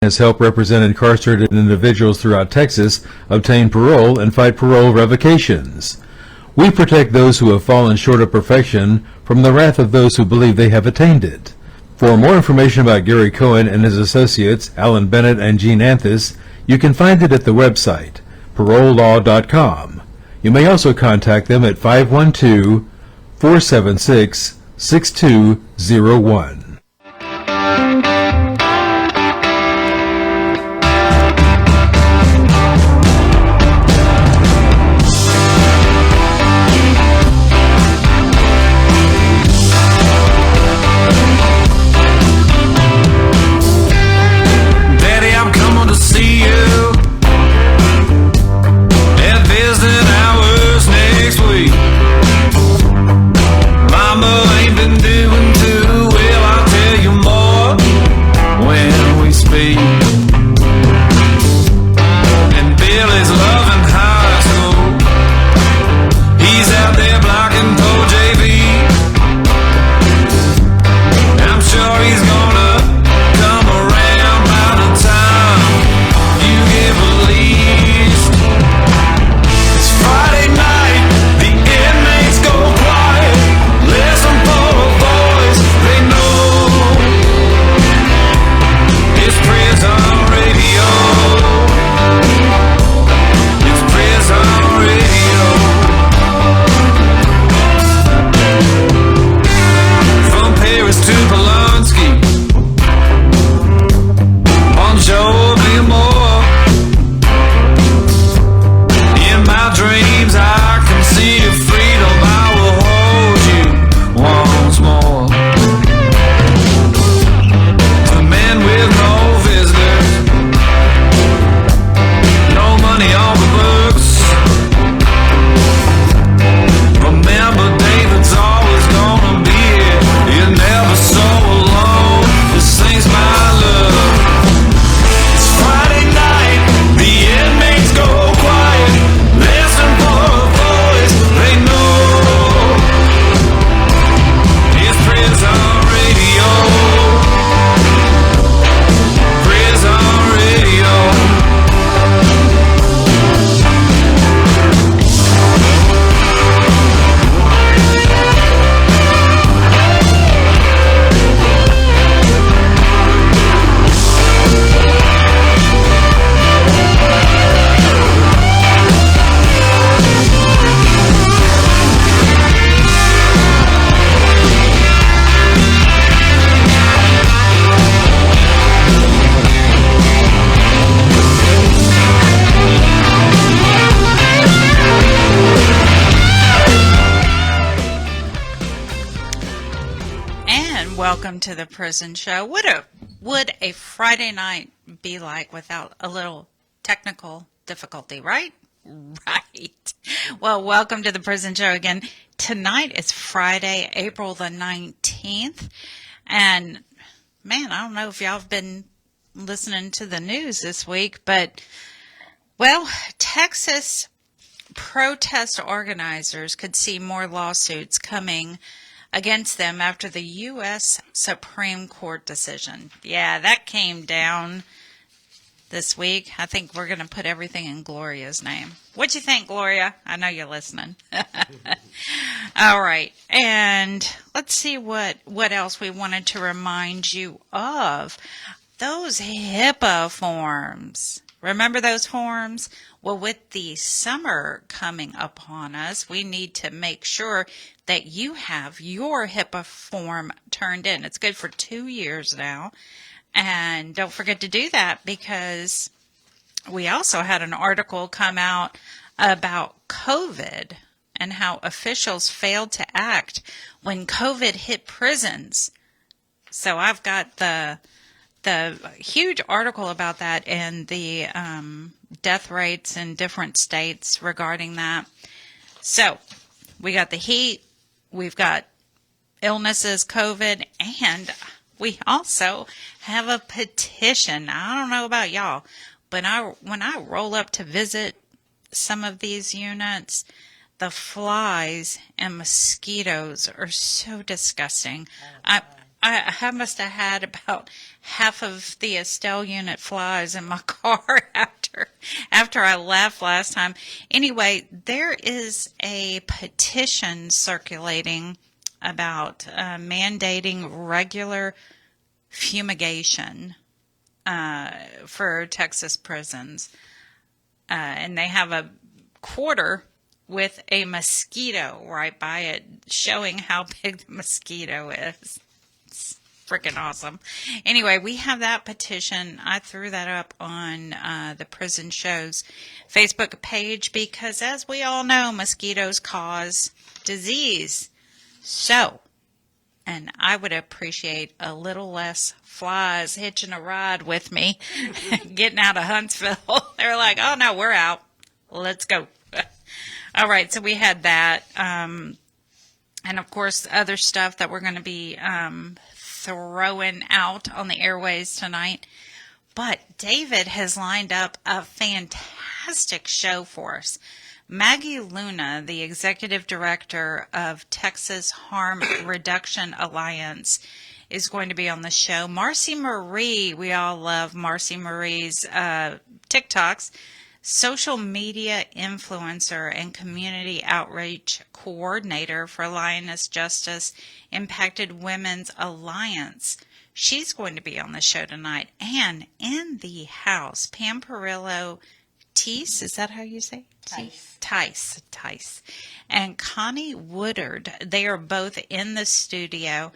has helped represent incarcerated individuals throughout Texas obtain parole and fight parole revocations. We protect those who have fallen short of perfection from the wrath of those who believe they have attained it. For more information about Gary Cohen and his associates, Alan Bennett and Gene Anthus, you can find it at the website, parolelaw.com. You may also contact them at 512-476-6201. Welcome to the Prison Show. Would a Friday night be like without a little technical difficulty, right? Right. Well, welcome to the Prison Show again. Tonight is Friday, April the 19th. And man, I don't know if y'all have been listening to the news this week, but well, Texas protest organizers could see more lawsuits coming against them after the U.S. Supreme Court decision. Yeah, that came down this week. I think we're going to put everything in Gloria's name. What'd you think, Gloria? I know you're listening. All right. And let's see what else we wanted to remind you of. Those HIPAA forms. Remember those forms? Well, with the summer coming upon us, we need to make sure that you have your HIPAA form turned in. It's good for 2 years now. And don't forget to do that, because we also had an article come out about COVID and how officials failed to act when COVID hit prisons. So I've got the huge article about that and the death rates in different states regarding that. So we got the heat, we've got illnesses, COVID, and we also have a petition. I don't know about y'all, but when I roll up to visit some of these units, the flies and mosquitoes are so disgusting. I must have had about half of the Estelle unit flies in my car after I left last time. Anyway, there is a petition circulating about mandating regular fumigation for Texas prisons. And they have a quarter with a mosquito right by it, showing how big the mosquito is. It's freaking awesome. Anyway, we have that petition. I threw that up on the Prison Show's Facebook page because, as we all know, mosquitoes cause disease. So, and I would appreciate a little less flies hitching a ride with me, getting out of Huntsville. They're like, oh no, we're out. Let's go. All right, so we had that. And of course, other stuff that we're going to be throwing out on the airways tonight. But David has lined up a fantastic show for us. Maggie Luna, the executive director of Texas Harm Reduction Alliance, is going to be on the show. Marcie Marie, we all love Marcie Marie's TikToks, social media influencer and community outreach coordinator for Lioness Justice Impacted Women's Alliance. She's going to be on the show tonight. And in the house, Pam Perillo, Tise, is that how you say it? Tise. And Connie Woodard, they are both in the studio.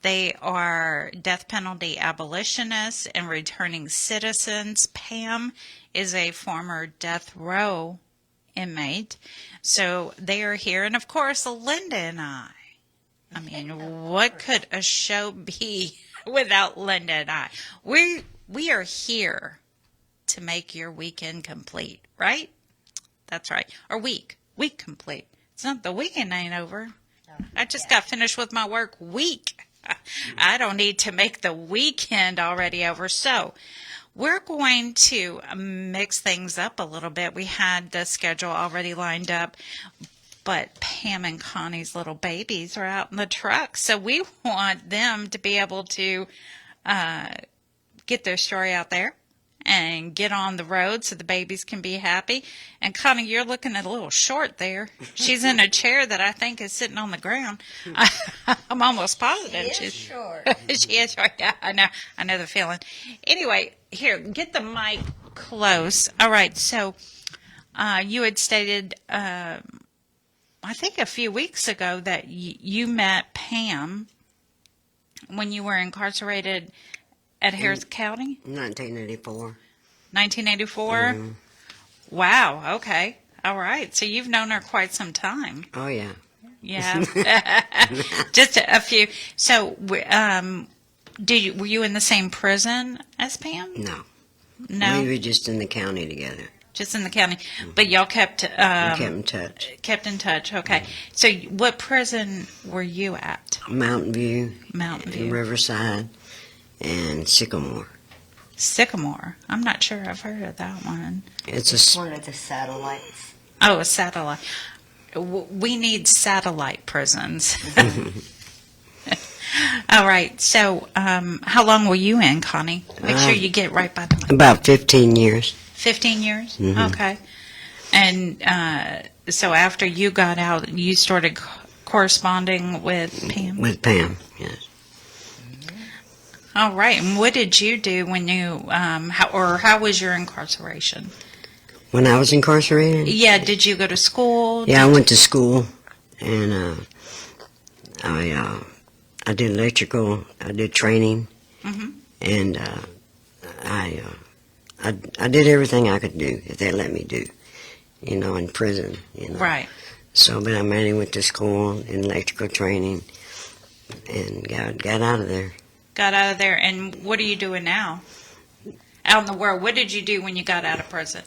They are death penalty abolitionists and returning citizens. Pam is a former death row inmate. So they are here. And of course, Linda and I mean, what could a show be without Linda and I? We are here to make your weekend complete, right? That's right. Or week complete. It's not, the weekend ain't over. I just got finished with my work week. I don't need to make the weekend already over. So we're going to mix things up a little bit. We had the schedule already lined up, but Pam and Connie's little babies are out in the truck. So we want them to be able to get their story out there and get on the road so the babies can be happy. And Connie, you're looking a little short there. She's in a chair that I think is sitting on the ground. I'm almost positive She is short. She is short. Yeah, I know the feeling. Anyway, here, get the mic close. All right, so you had stated, I think a few weeks ago, that you met Pam when you were incarcerated at Harris County? 1984. 1984? Mm-hmm. Wow, okay. All right. So you've known her quite some time. Oh, yeah. Yeah. Just a few. So, were you in the same prison as Pam? No. No? We were just in the county together. Just in the county. But y'all kept... We kept in touch. Kept in touch, okay. So what prison were you at? Mountain View. Mountain View. Riverside. And Sycamore. Sycamore. I'm not sure I've heard of that one. It's one of the satellites. Oh, a satellite. We need satellite prisons. All right. So how long were you in, Connie? Make sure you get right by the mic. about 15 years. 15 years? Mhm. Okay. And so after you got out, you started corresponding with Pam? With Pam, yes. All right. And what did you do when you, how was your incarceration? When I was incarcerated? Yeah. Did you go to school? Yeah, I went to school, and I did electrical. I did training, and I did everything I could do if they let me do, in prison. Right. So, but I mainly went to school in electrical training, and got out of there. Got out of there. And what are you doing now? Out in the world. What did you do when you got out of prison?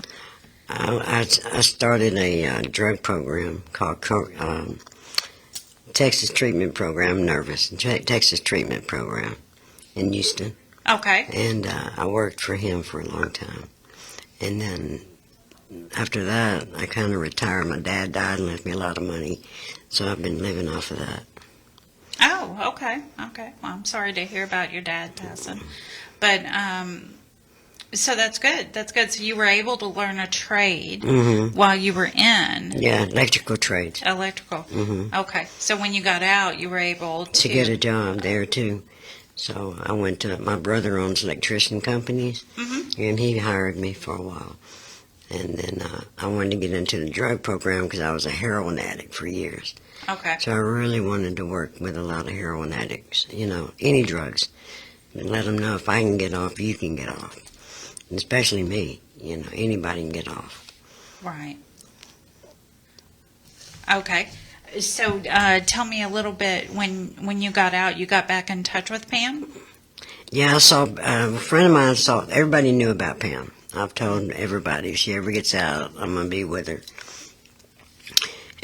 I started a drug program called Texas Treatment Program, Texas Treatment Program in Houston. Okay. And I worked for him for a long time. And then after that, I kind of retired. My dad died and left me a lot of money, so I've been living off of that. Oh, okay, okay. Well, I'm sorry to hear about your dad passing, but so that's good. That's good. So you were able to learn a trade while you were in Yeah, electrical trades. electrical. Okay. So when you got out, you were able To get a job there, too. So I went to, my brother owns electrician companies, and he hired me for a while. And then I wanted to get into the drug program because I was a heroin addict for years. Okay. So I really wanted to work with a lot of heroin addicts, any drugs. And let them know if I can get off, you can get off. And especially me, anybody can get off. Right. Okay. So tell me a little bit, when you got out, you got back in touch with Pam? Yeah, I saw, a friend of mine saw, everybody knew about Pam. I've told everybody, if she ever gets out, I'm going to be with her.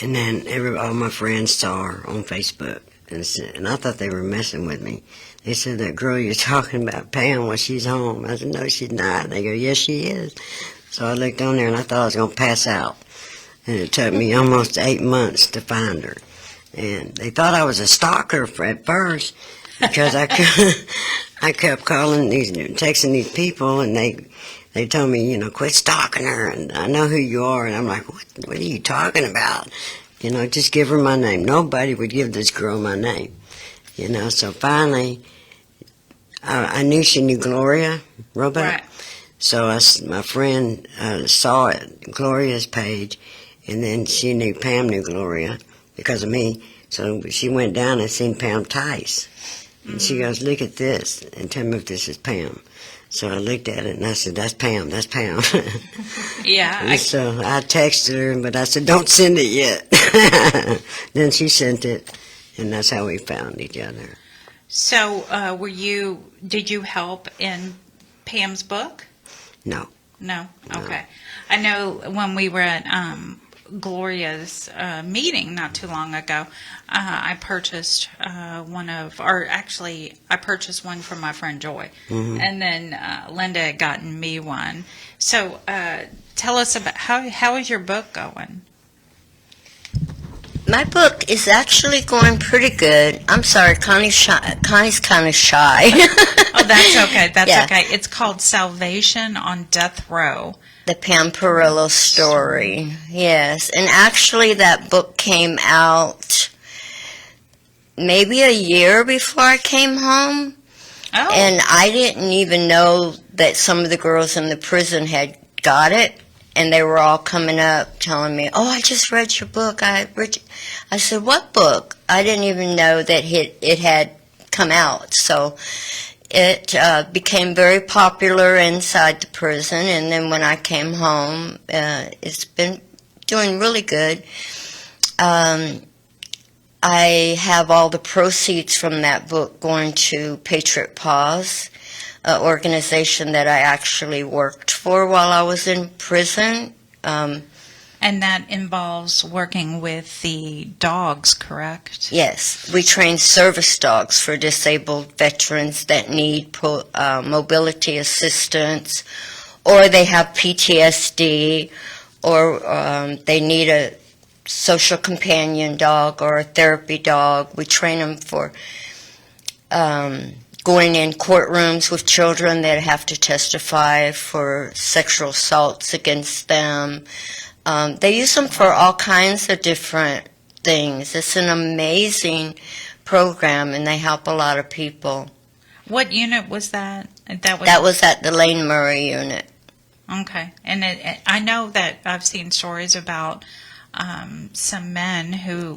And then all my friends saw her on Facebook, and I thought they were messing with me. They said, that girl you're talking about, Pam, when she's home. I said, no, she's not. They go, yes, she is. So I looked on there, and I thought I was going to pass out. And it took me almost 8 months to find her. And they thought I was a stalker at first, because I kept calling texting these people, and they told me, quit stalking her, and I know who you are. And I'm like, what are you talking about? Just give her my name. Nobody would give this girl my name. So finally, I knew she knew Gloria Robot. Right. So my friend saw it, Gloria's page, and then she knew Pam knew Gloria because of me. So she went down and seen Pam Tise. And she goes, look at this, and tell me if this is Pam. So I looked at it, and I said, that's Pam, that's Pam. Yeah. So I texted her, but I said, don't send it yet. Then she sent it, and that's how we found each other. So did you help in Pam's book? No. No? Okay. I know when we were at Gloria's meeting not too long ago, I purchased I purchased one from my friend Joy, and then Linda had gotten me one. So tell us about how is your book going? My book is actually going pretty good. I'm sorry, Connie's kind of shy. Oh, that's okay. That's Yeah. okay. It's called Salvation on Death Row. The Pam Perillo story, yes. And actually that book came out maybe a year before I came home. Oh. And I didn't even know that some of the girls in the prison had got it. And they were all coming up telling me, oh, I just read your book. I said, what book? I didn't even know that it had come out. So it became very popular inside the prison. And then when I came home, it's been doing really good. I have all the proceeds from that book going to Patriot Paws, an organization that I actually worked for while I was in prison. And that involves working with the dogs, correct? Yes, we train service dogs for disabled veterans that need mobility assistance, or they have PTSD, or they need a social companion dog or a therapy dog. We train them for going in courtrooms with children that have to testify for sexual assaults against them. They use them for all kinds of different things. It's an amazing program, and they help a lot of people. What unit was that? That was at the Lane Murray unit. Okay. And I know that I've seen stories about some men who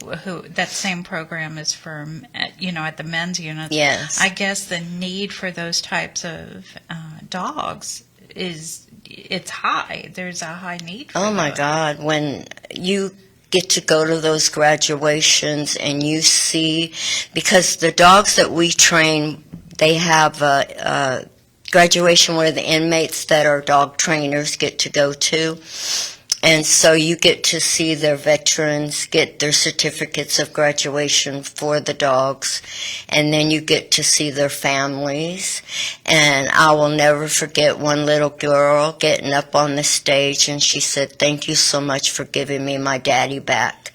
that same program is for, at the men's units. Yes. I guess the need for those types of dogs it's high. There's a high need for Oh my those. God, when you get to go to those graduations and you see, because the dogs that we train, they have a graduation where the inmates that are dog trainers get to go to. And so you get to see their veterans get their certificates of graduation for the dogs, and then you get to see their families. And I will never forget one little girl getting up on the stage, and she said, "Thank you so much for giving me my daddy back."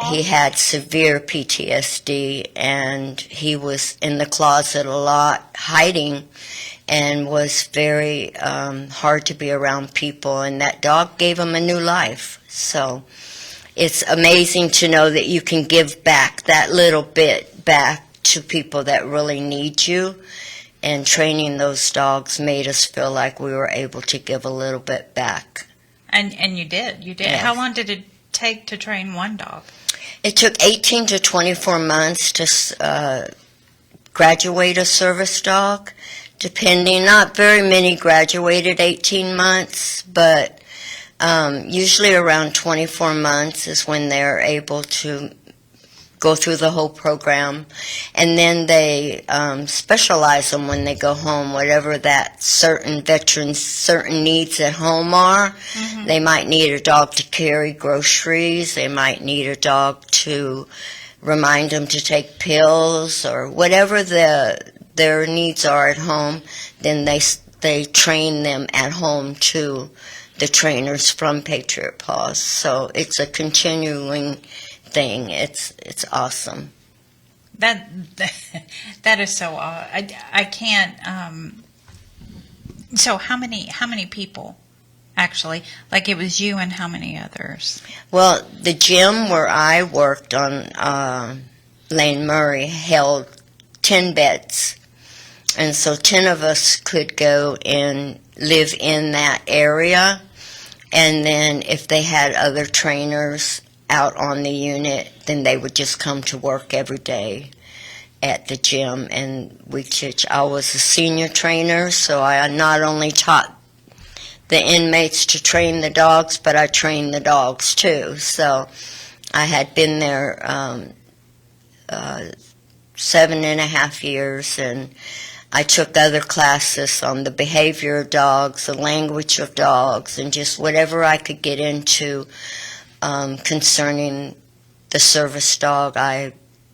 he had severe PTSD, and he was in the closet a lot, hiding, and was very hard to be around people, and that dog gave him a new life. So it's amazing to know that you can give back that little bit back to people that really need you, and training those dogs made us feel like we were able to give a little bit back. And you did. Yes. How long did it take to train one dog? It took 18 to 24 months to graduate a service dog, depending. Not very many graduated 18 months, but usually around 24 months is when they're able to go through the whole program. And then they specialize them when they go home, whatever that certain veterans' certain needs at home are. Mm-hmm. They might need a dog to carry groceries. They might need a dog to remind them to take pills, or whatever their needs are at home. Then they train them at home to the trainers from Patriot Paws. So it's a continuing thing. It's awesome. That is so odd. I can't. So how many people actually? Like, it was you and how many others? Well, the gym where I worked on Lane Murray held 10 beds, and so 10 of us could go and live in that area. And then if they had other trainers out on the unit, then they would just come to work every day at the gym, and we teach. I was a senior trainer, so I not only taught the inmates to train the dogs, but I trained the dogs too. So I had been there 7.5 years, and I took other classes on the behavior of dogs, the language of dogs, and just whatever I could get into concerning the service dog. I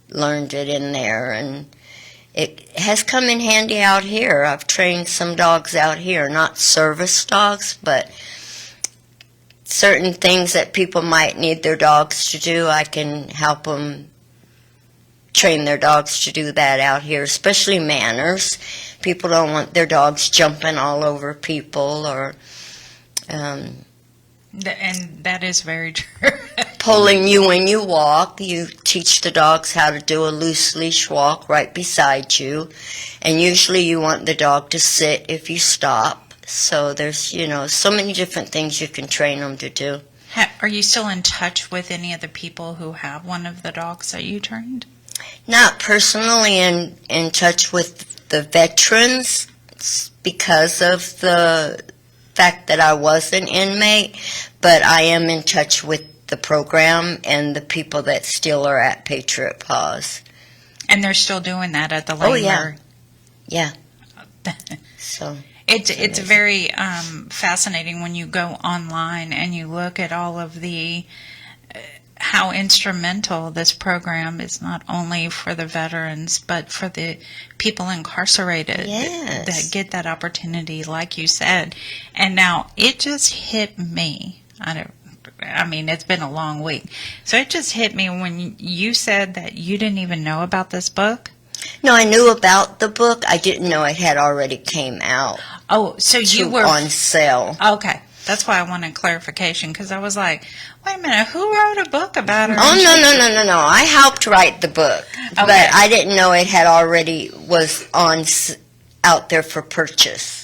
learned it in there, and it has come in handy out here. I've trained some dogs out here, not service dogs, but certain things that people might need their dogs to do, I can help them train their dogs to do that out here, especially manners. People don't want their dogs jumping all over people, or And that is very true. pulling you when you walk. You teach the dogs how to do a loose leash walk right beside you, and usually you want the dog to sit if you stop. So there's, so many different things you can train them to do. Are you still in touch with any of the people who have one of the dogs that you trained? Not personally in touch with the veterans because of the fact that I was an inmate, but I am in touch with the program and the people that still are at Patriot Paws. And they're still doing that at the Lane Oh, yeah. Murray? Yeah. So It's very fascinating when you go online and you look at all of the how instrumental this program is, not only for the veterans but for the people incarcerated. Yes. That get that opportunity, like you said. And now it just hit me. I mean, it's been a long week, so it just hit me when you said that you didn't even know about this book. No, I knew about the book. I didn't know it had already came out. Oh, so you were on sale. Okay, that's why I wanted clarification, because I was like, wait a minute, who wrote a book about her? Oh, no. I helped write the book, but I didn't know it had already was out there for purchase.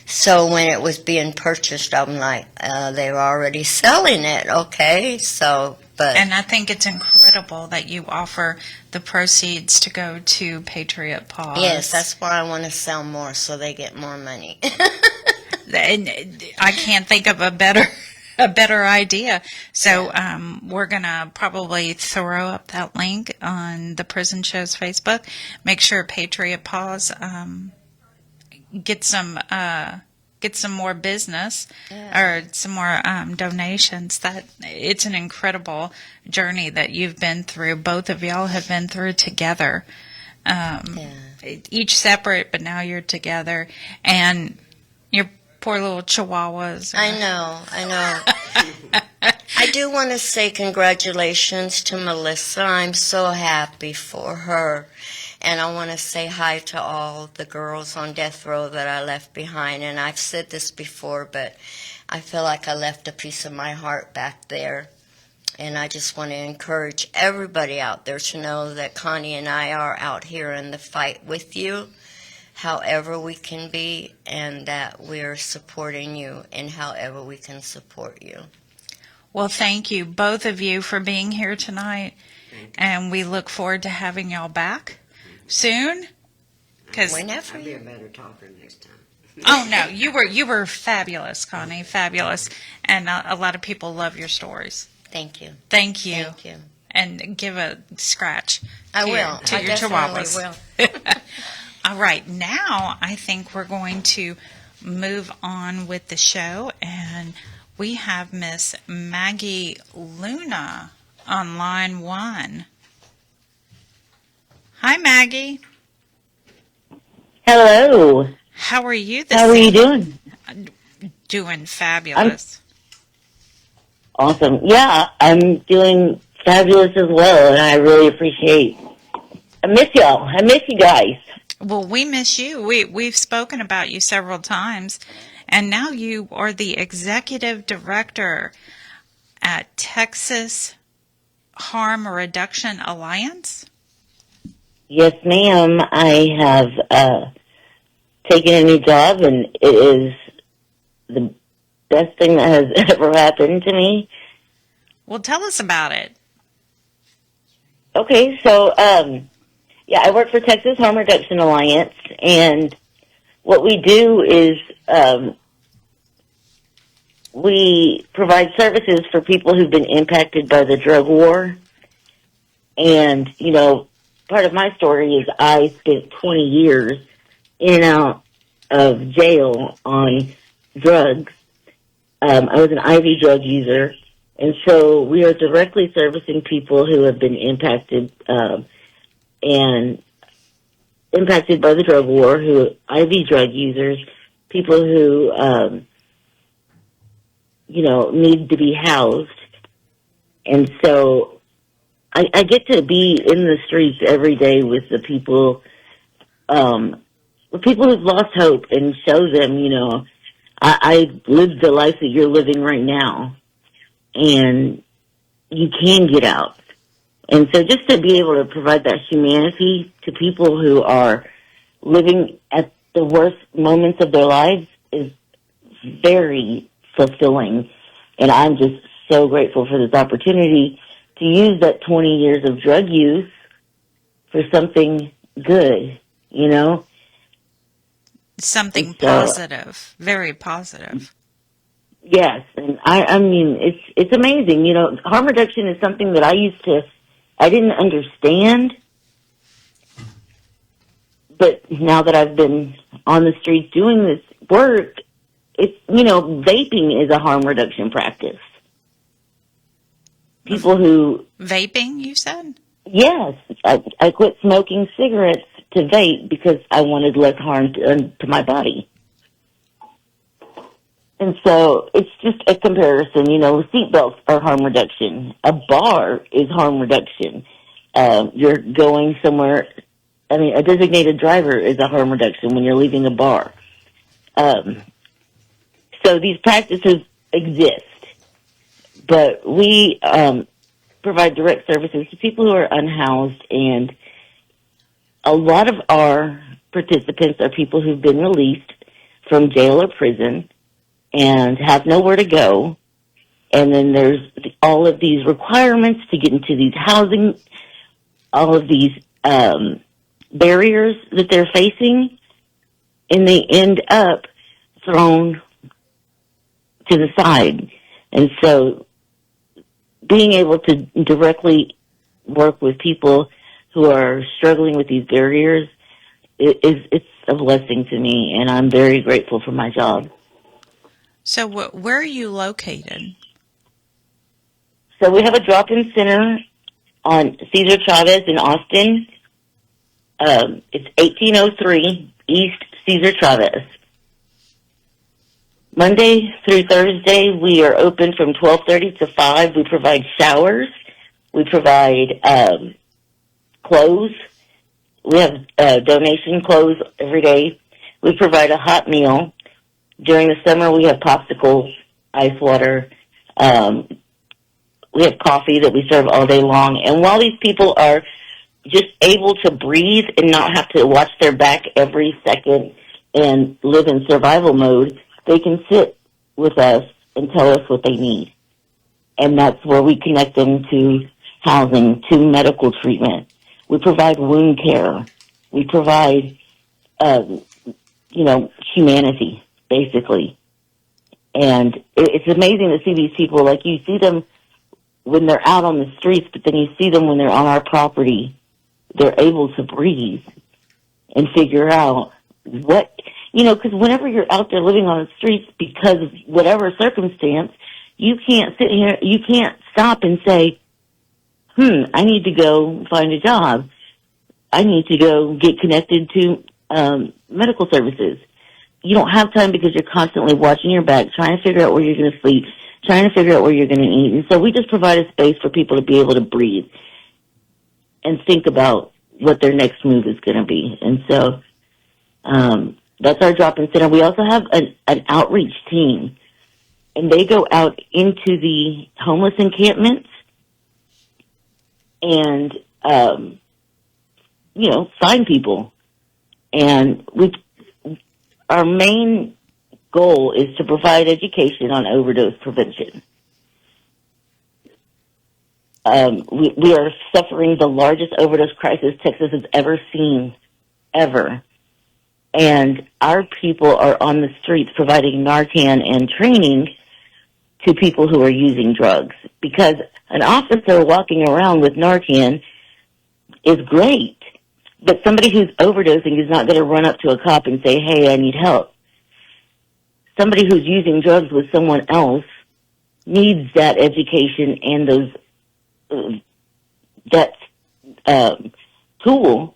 So when it was being purchased, I'm like, they were already selling it. Okay, so. But, and I think it's incredible that you offer the proceeds to go to Patriot Paws. Yes, that's why I want to sell more, so they get more money. And I can't think of a better idea. So we're going to probably throw up that link on the Prison Show's Facebook. Make sure Patriot Paws get some more business, or some more donations. That it's an incredible journey that you've been through. Both of y'all have been through together, each separate, but now you're together. And your poor little chihuahuas. I know. I do want to say congratulations to Melissa. I'm so happy for her. And I want to say hi to all the girls on death row that I left behind. And I've said this before, but I feel like I left a piece of my heart back there. And I just want to encourage everybody out there to know that Connie and I are out here in the fight with you, however we can be, and that we're supporting you in however we can support you. Well, thank you, both of you, for being here tonight. And we look forward to having y'all back soon. Whenever I'll be a you... better talker next time. Oh, no, you were fabulous, Connie, fabulous. And a lot of people love your stories. Thank you. Thank you. Thank you. And give a scratch I to will. your, to I your definitely chihuahuas. will. All right, now I think we're going to move on with the show, and we have Miss Maggie Luna on line 1. Hi, Maggie. Hello. How are you this How are you evening? doing? Doing fabulous. Awesome. Yeah, I'm doing fabulous as well, and I really appreciate. I miss y'all. I miss you guys. Well, we miss you. We've spoken about you several times, and now you are the executive director at Texas Harm Reduction Alliance. Yes, ma'am. I have taken a new job, and it is the best thing that has ever happened to me. Well, tell us about it. Okay, so yeah, I work for Texas Harm Reduction Alliance, and what we do is we provide services for people who've been impacted by the drug war. And, you know, part of my story is I spent 20 years in and out of jail on drugs. I was an IV drug user, and so we are directly servicing people who have been impacted and impacted by the drug war, who IV drug users, people who, you know, need to be housed. And so I get to be in the streets every day with the people who've lost hope and show them, you know, I lived the life that you're living right now, and you can get out. And so just to be able to provide that humanity to people who are living at the worst moments of their lives is very fulfilling. And I'm just so grateful for this opportunity to use that 20 years of drug use for something good, you know? Something positive, very positive. Yes, and I mean, it's amazing. You know, harm reduction is something that I didn't understand, but now that I've been on the streets doing this work, it's, you know, vaping is a harm reduction practice. People who... Vaping, you said? Yes, I quit smoking cigarettes to vape because I wanted less harm to my body. And so it's just a comparison. You know, seatbelts are harm reduction. A bar is harm reduction. You're going somewhere. I mean, a designated driver is a harm reduction when you're leaving a bar. So these practices exist, but we provide direct services to people who are unhoused, and a lot of our participants are people who've been released from jail or prison and have nowhere to go. And then there's all of these requirements to get into these housing, all of these barriers that they're facing, and they end up thrown to the side. And so being able to directly work with people who are struggling with these barriers, it's a blessing to me, and I'm very grateful for my job. So where are you located? So we have a drop-in center on Cesar Chavez in Austin. It's 1803 East Cesar Chavez. Monday through Thursday, we are open from 12:30 to 5. We provide showers. We provide clothes. We have donation clothes every day. We provide a hot meal. During the summer, we have popsicles, ice water. We have coffee that we serve all day long. And while these people are just able to breathe and not have to watch their back every second and live in survival mode, they can sit with us and tell us what they need. And that's where we connect them to housing, to medical treatment. We provide wound care. We provide, humanity, basically. And it's amazing to see these people. Like, you see them when they're out on the streets, but then you see them when they're on our property. They're able to breathe and figure out what, because whenever you're out there living on the streets because of whatever circumstance, you can't sit here, you can't stop and say, I need to go find a job. I need to go get connected to medical services. You don't have time because you're constantly watching your back, trying to figure out where you're going to sleep, trying to figure out where you're going to eat. And so we just provide a space for people to be able to breathe and think about what their next move is going to be. And so that's our drop-in center. We also have an outreach team, and they go out into the homeless encampments and, find people. And our main goal is to provide education on overdose prevention. We are suffering the largest overdose crisis Texas has ever seen, ever. And our people are on the streets providing Narcan and training to people who are using drugs. Because an officer walking around with Narcan is great, but somebody who's overdosing is not going to run up to a cop and say, hey, I need help. Somebody who's using drugs with someone else needs that education and those tool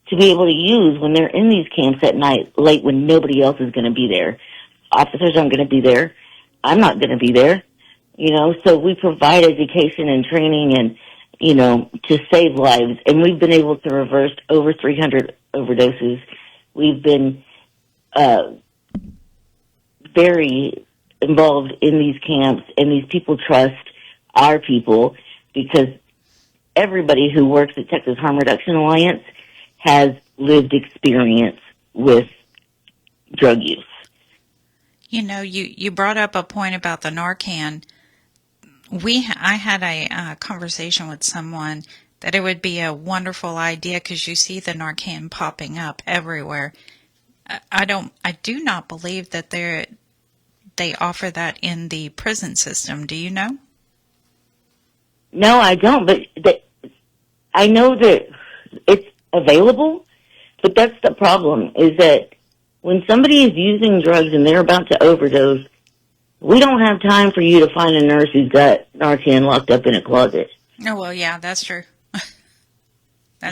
to be able to use when they're in these camps at night, late, when nobody else is going to be there. Officers aren't going to be there. I'm not going to be there. So we provide education and training and, to save lives. And we've been able to reverse over 300 overdoses. We've been very involved in these camps, and these people trust our people because everybody who works at Texas Harm Reduction Alliance has lived experience with drug use. You brought up a point about the Narcan. I had a conversation with someone that it would be a wonderful idea because you see the Narcan popping up everywhere. I do not believe that they offer that in the prison system. Do you know? No, I don't, but I know that it's available, but that's the problem, is that when somebody is using drugs and they're about to overdose, we don't have time for you to find a nurse who's got Narcan locked up in a closet. Oh, well, yeah, that's true.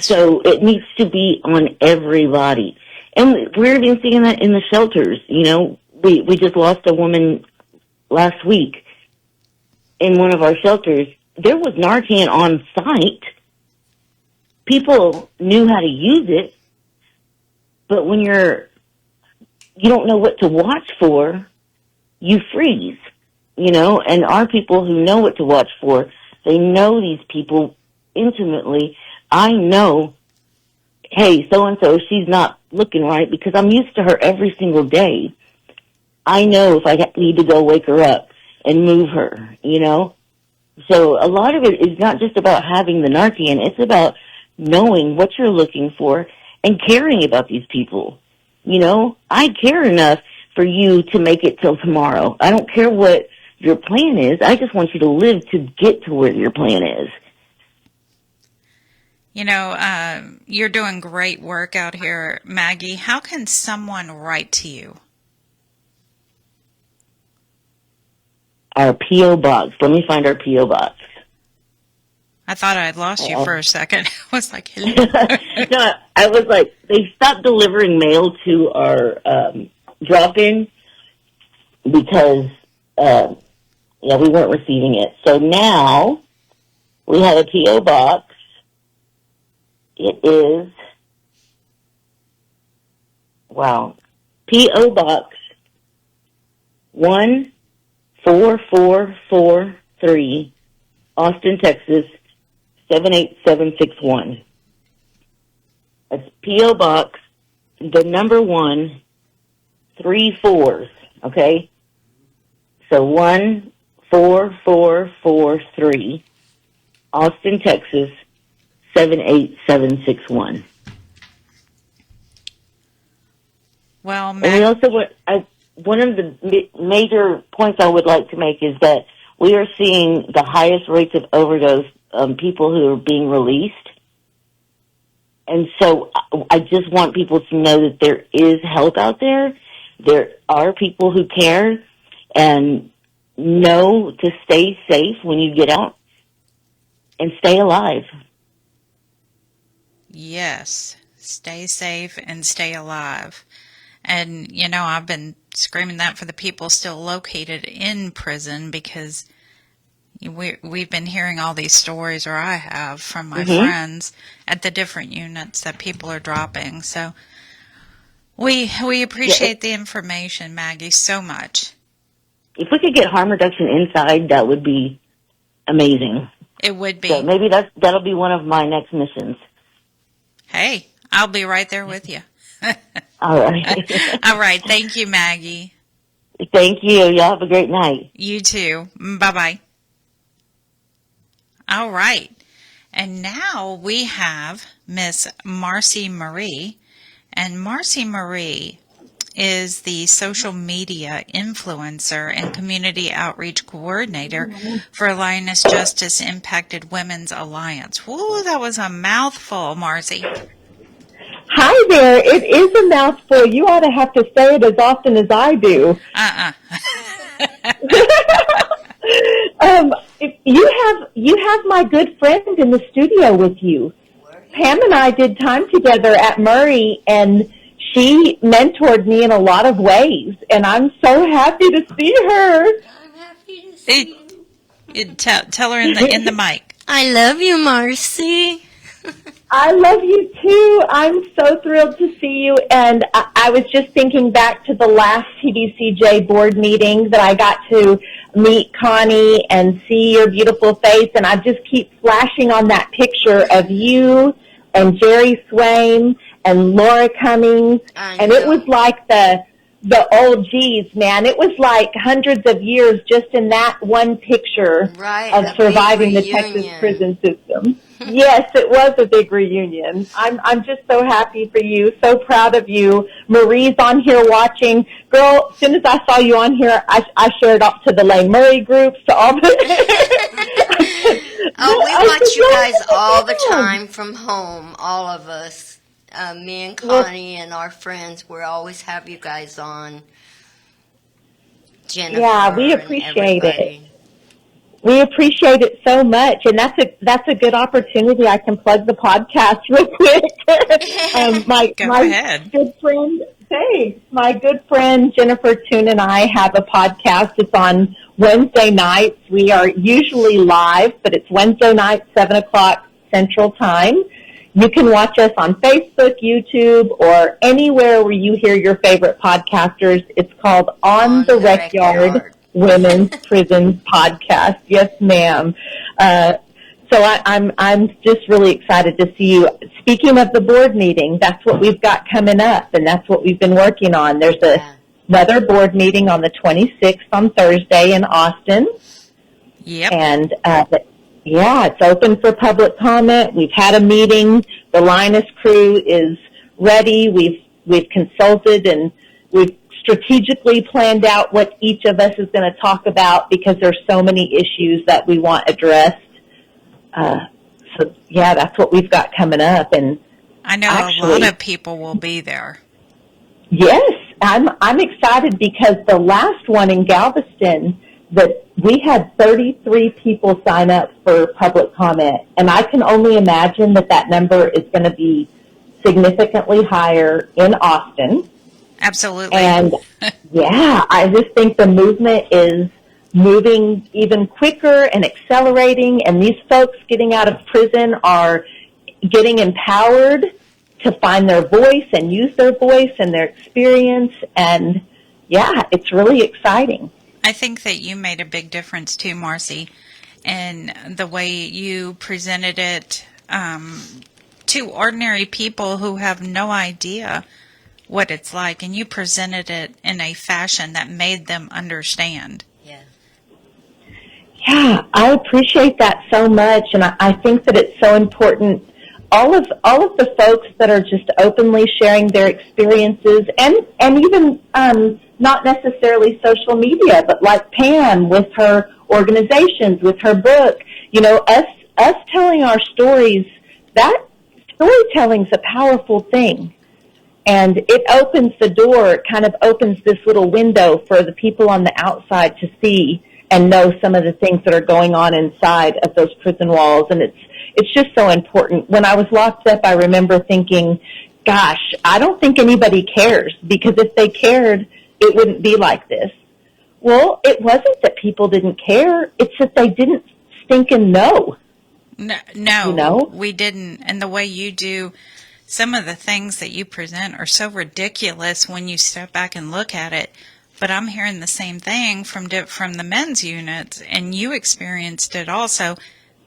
So it needs to be on everybody. And we're even seeing that in the shelters. We just lost a woman last week in one of our shelters. There was Narcan on site. People knew how to use it, but when you don't know what to watch for, you freeze, and our people who know what to watch for, they know these people intimately. I know, hey, so-and-so, she's not looking right because I'm used to her every single day. I know if I need to go wake her up and move her, So a lot of it is not just about having the Narcan. It's about knowing what you're looking for and caring about these people. I care enough for you to make it till tomorrow. I don't care what your plan is. I just want you to live to get to where your plan is. You're doing great work out here, Maggie. How can someone write to you? Our P.O. Box. Let me find our P.O. Box. I thought I had lost you for a second. I was like, hello. No, I was like, they stopped delivering mail to our drop-in, because, we weren't receiving it. So now we have a P.O. box. It is, P.O. Box 14443, Austin, Texas, 78761. That's P.O. Box, the number 1, 3 4s, okay? So 14443, Austin, Texas, 78761. Well, And we also one of the major points I would like to make is that we are seeing the highest rates of overdose people who are being released. And so I just want people to know that there is help out there. There are people who care and know to stay safe when you get out and stay alive. yes, stay safe and stay alive. And, I've been screaming that for the people still located in prison, because we've been hearing all these stories, or I have, from my friends at the different units that people are dropping. So we appreciate the information, Maggie, so much. If we could get harm reduction inside, that would be amazing. It would be. So maybe that'll be one of my next missions. Hey, I'll be right there with you. All right. All right. Thank you, Maggie. Thank you. Y'all have a great night. You too. Bye-bye. All right. And now we have Miss Marcie Marie. And Marcie Marie is the social media influencer and community outreach coordinator for Lioness Justice Impacted Women's Alliance. Whoa, that was a mouthful, Marcie. Hi there. It is a mouthful. You ought to have to say it as often as I do. You have my good friend in the studio with you. Pam and I did time together at Murray, and she mentored me in a lot of ways, and I'm so happy to see her. I'm happy to see you. Tell her in the mic. I love you, Marcie. I love you too. I'm so thrilled to see you. And I was just thinking back to the last TDCJ board meeting that I got to meet Connie and see your beautiful face. And I just keep flashing on that picture of you and Jerry Swain and Laura Cummings. And it was like the old G's, man. It was like hundreds of years just in that one picture of surviving the Texas prison system. Yes, it was a big reunion. I'm just so happy for you, so proud of you. Marie's on here watching. Girl, as soon as I saw you on here, I shared up to the Lane Murray groups, to all the... We watch you guys all the time from home, all of us. Me and Connie and our friends, we always have you guys on. Jennifer, yeah, we appreciate it. We appreciate it so much, and that's a good opportunity. I can plug the podcast real quick. Go ahead. Good friend, thanks. My good friend Jennifer Toon and I have a podcast. It's on Wednesday nights. We are usually live, but it's Wednesday night, 7 o'clock Central Time. You can watch us on Facebook, YouTube, or anywhere where you hear your favorite podcasters. It's called On the Rec Yard Women's Prisons Podcast. Yes, ma'am. So I'm just really excited to see you. Speaking of the board meeting, that's what we've got coming up, and that's what we've been working on. There's another board meeting on the 26th on Thursday in Austin. Yep. And it's open for public comment. We've had a meeting. The Linus crew is ready. We've consulted, and we've strategically planned out what each of us is going to talk about, because there's so many issues that we want addressed. That's what we've got coming up. And I know a lot of people will be there. Yes, I'm excited, because the last one in Galveston, that we had 33 people sign up for public comment, and I can only imagine that number is going to be significantly higher in Austin. Absolutely. And yeah, I just think the movement is moving even quicker and accelerating, and these folks getting out of prison are getting empowered to find their voice and use their voice and their experience, and yeah, it's really exciting. I think that you made a big difference too, Marcie, in the way you presented it to ordinary people who have no idea what it's like, and you presented it in a fashion that made them understand. Yeah, I appreciate that so much, and I think that it's so important. All of the folks that are just openly sharing their experiences, and even not necessarily social media, but like Pam with her organizations, with her book, you know, us telling our stories. That storytelling's a powerful thing, and it opens the door. It kind of opens this little window for the people on the outside to see and know some of the things that are going on inside of those prison walls. And it's just so important. When I was locked up, I remember thinking, gosh, I don't think anybody cares, because if they cared, it wouldn't be like this. Well, it wasn't that people didn't care. It's that they didn't stinking know. No, you know? We didn't. And the way you do some of the things that you present are so ridiculous when you step back and look at it. But I'm hearing the same thing from the men's units, and you experienced it also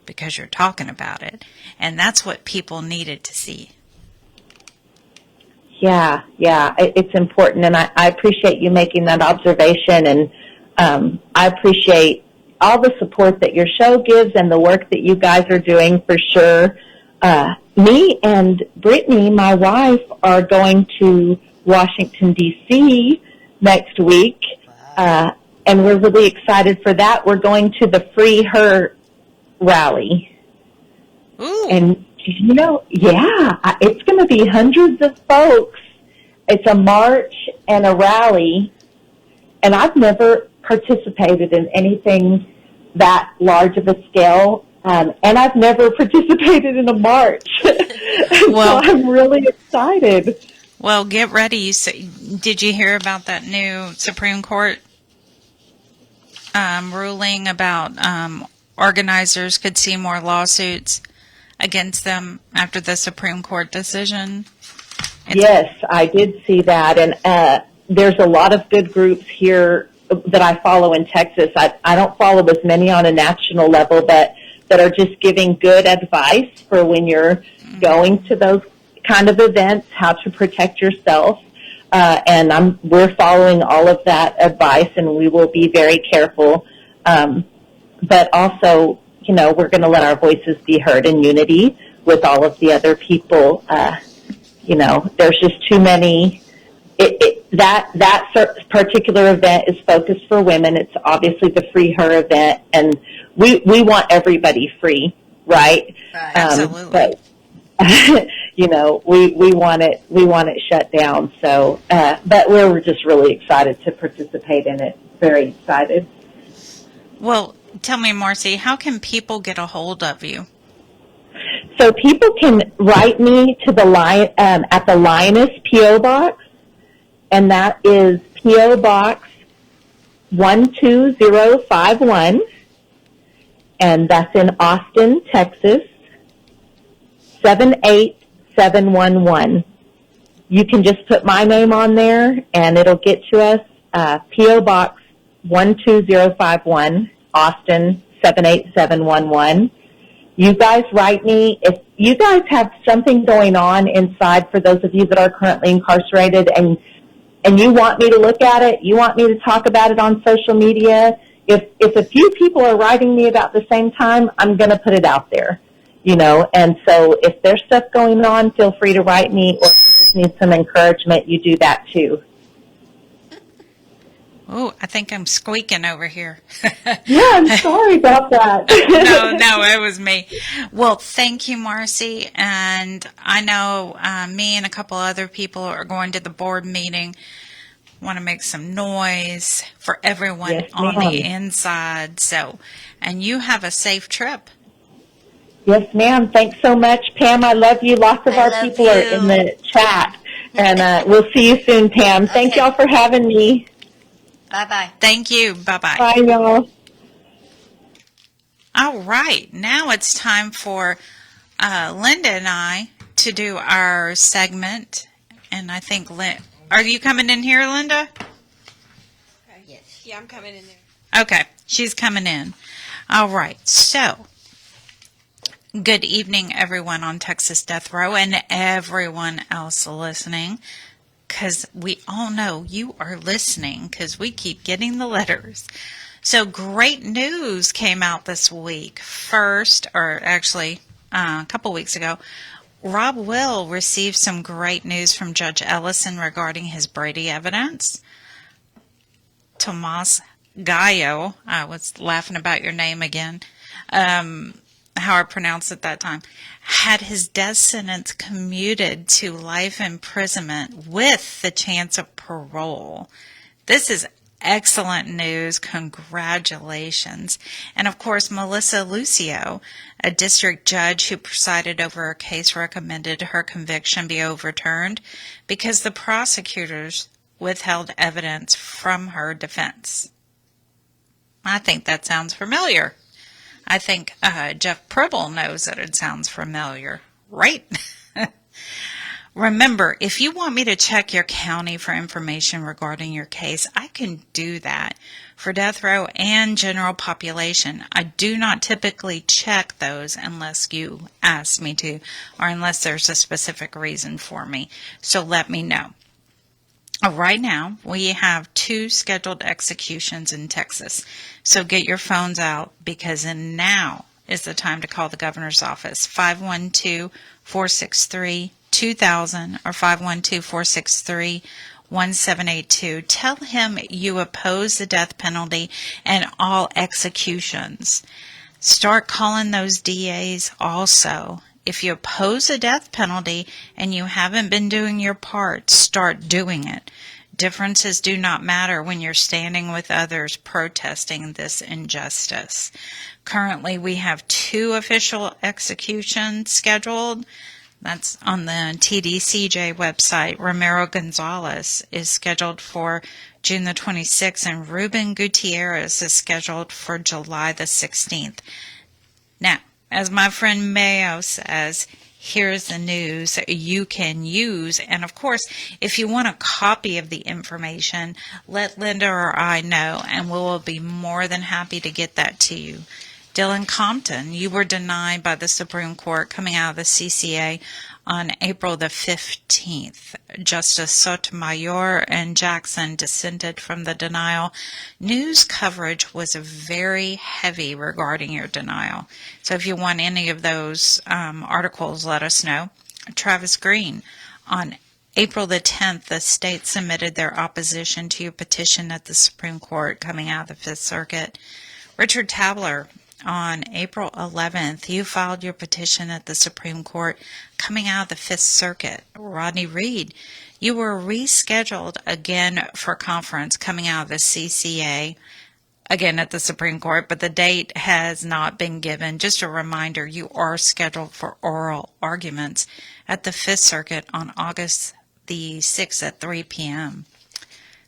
because you're talking about it. And that's what people needed to see. Yeah, it's important, and I appreciate you making that observation, and I appreciate all the support that your show gives and the work that you guys are doing for sure. Me and Brittany, my wife, are going to Washington, D.C. next week, and we're really excited for that. We're going to the Free Her rally. Ooh. And, you know, it's going to be hundreds of folks. It's a march and a rally, and I've never participated in anything that large of a scale, and I've never participated in a march. Well, so I'm really excited. Well, get ready. Did you hear about that new Supreme Court ruling about organizers could see more lawsuits against them after the Supreme Court decision? Yes, I did see that, and there's a lot of good groups here that I follow in Texas. I don't follow as many on a national level, but that are just giving good advice for when you're going to those kind of events, how to protect yourself. And we're following all of that advice, and we will be very careful. But also, you know, we're going to let our voices be heard in unity with all of the other people. You know, there's just too many. That particular event is focused for women. It's obviously the Free Her event, and we want everybody free, right? Absolutely. But you know, we want it shut down. So, but we're just really excited to participate in it. Very excited. Well, tell me, Marcie, how can people get a hold of you? So people can write me to the at the Lioness P.O. Box, and that is P.O. Box 12051, and that's in Austin, Texas, 78711. You can just put my name on there, and it'll get to us. P.O. Box 12051, Austin, 78711. You guys write me. If you guys have something going on inside, for those of you that are currently incarcerated, and you want me to look at it, you want me to talk about it on social media, if a few people are writing me about the same time, I'm going to put it out there, you know. And so if there's stuff going on, feel free to write me, or if you just need some encouragement, you do that too. Oh, I think I'm squeaking over here. Yeah, I'm sorry about that. No, it was me. Well, thank you, Marcie. And I know me and a couple other people are going to the board meeting. Want to make some noise for everyone on the inside. So, and you have a safe trip. Yes, ma'am. Thanks so much, Pam. I love you. Lots of our people are in the chat. And we'll see you soon, Pam. Thank Okay. y'all for having me. Bye-bye. Thank you. Bye-bye. Bye, y'all. All right. Now it's time for Linda and I to do our segment. And I think, are you coming in here, Linda? Yes. Yeah, I'm coming in there. Okay. She's coming in. All right. So, good evening, everyone on Texas Death Row and everyone else listening. Because we all know you are listening because we keep getting the letters. So great news came out this week. First, or actually a couple weeks ago, Rob Will received some great news from Judge Ellison regarding his Brady evidence. Tomas Gallo, I was laughing about your name again, how I pronounced it that time, had his death sentence commuted to life imprisonment with the chance of parole. This is excellent news. Congratulations. And of course, Melissa Lucio, a district judge who presided over a case, recommended her conviction be overturned because the prosecutors withheld evidence from her defense. I think that sounds familiar. I think Jeff Pribble knows that it sounds familiar, right? Remember, if you want me to check your county for information regarding your case, I can do that for death row and general population. I do not typically check those unless you ask me to, or unless there's a specific reason for me. So let me know. Right now, we have 2 scheduled executions in Texas. So get your phones out because now is the time to call the governor's office, 512-463-2000 or 512-463-1782. Tell him you oppose the death penalty and all executions. Start calling those DAs also. If you oppose the death penalty and you haven't been doing your part, start doing it. Differences do not matter when you're standing with others protesting this injustice. Currently, we have 2 official executions scheduled. That's on the TDCJ website. Romero Gonzalez is scheduled for June the 26th, and Ruben Gutierrez is scheduled for July the 16th. Now, as my friend Mayo says, here's the news that you can use. And of course, if you want a copy of the information, let Linda or I know, and we will be more than happy to get that to you. Dylan Compton, you were denied by the Supreme Court coming out of the CCA on April the 15th. Justice Sotomayor and Jackson dissented from the denial. News coverage was very heavy regarding your denial. So if you want any of those articles, let us know. Travis Green, on April the 10th, the state submitted their opposition to your petition at the Supreme Court coming out of the Fifth Circuit. Richard Tabler, on April 11th, you filed your petition at the Supreme Court coming out of the Fifth Circuit. Rodney Reed, you were rescheduled again for conference coming out of the CCA, again at the Supreme Court, but the date has not been given. Just a reminder, you are scheduled for oral arguments at the Fifth Circuit on August the 6th at 3 p.m.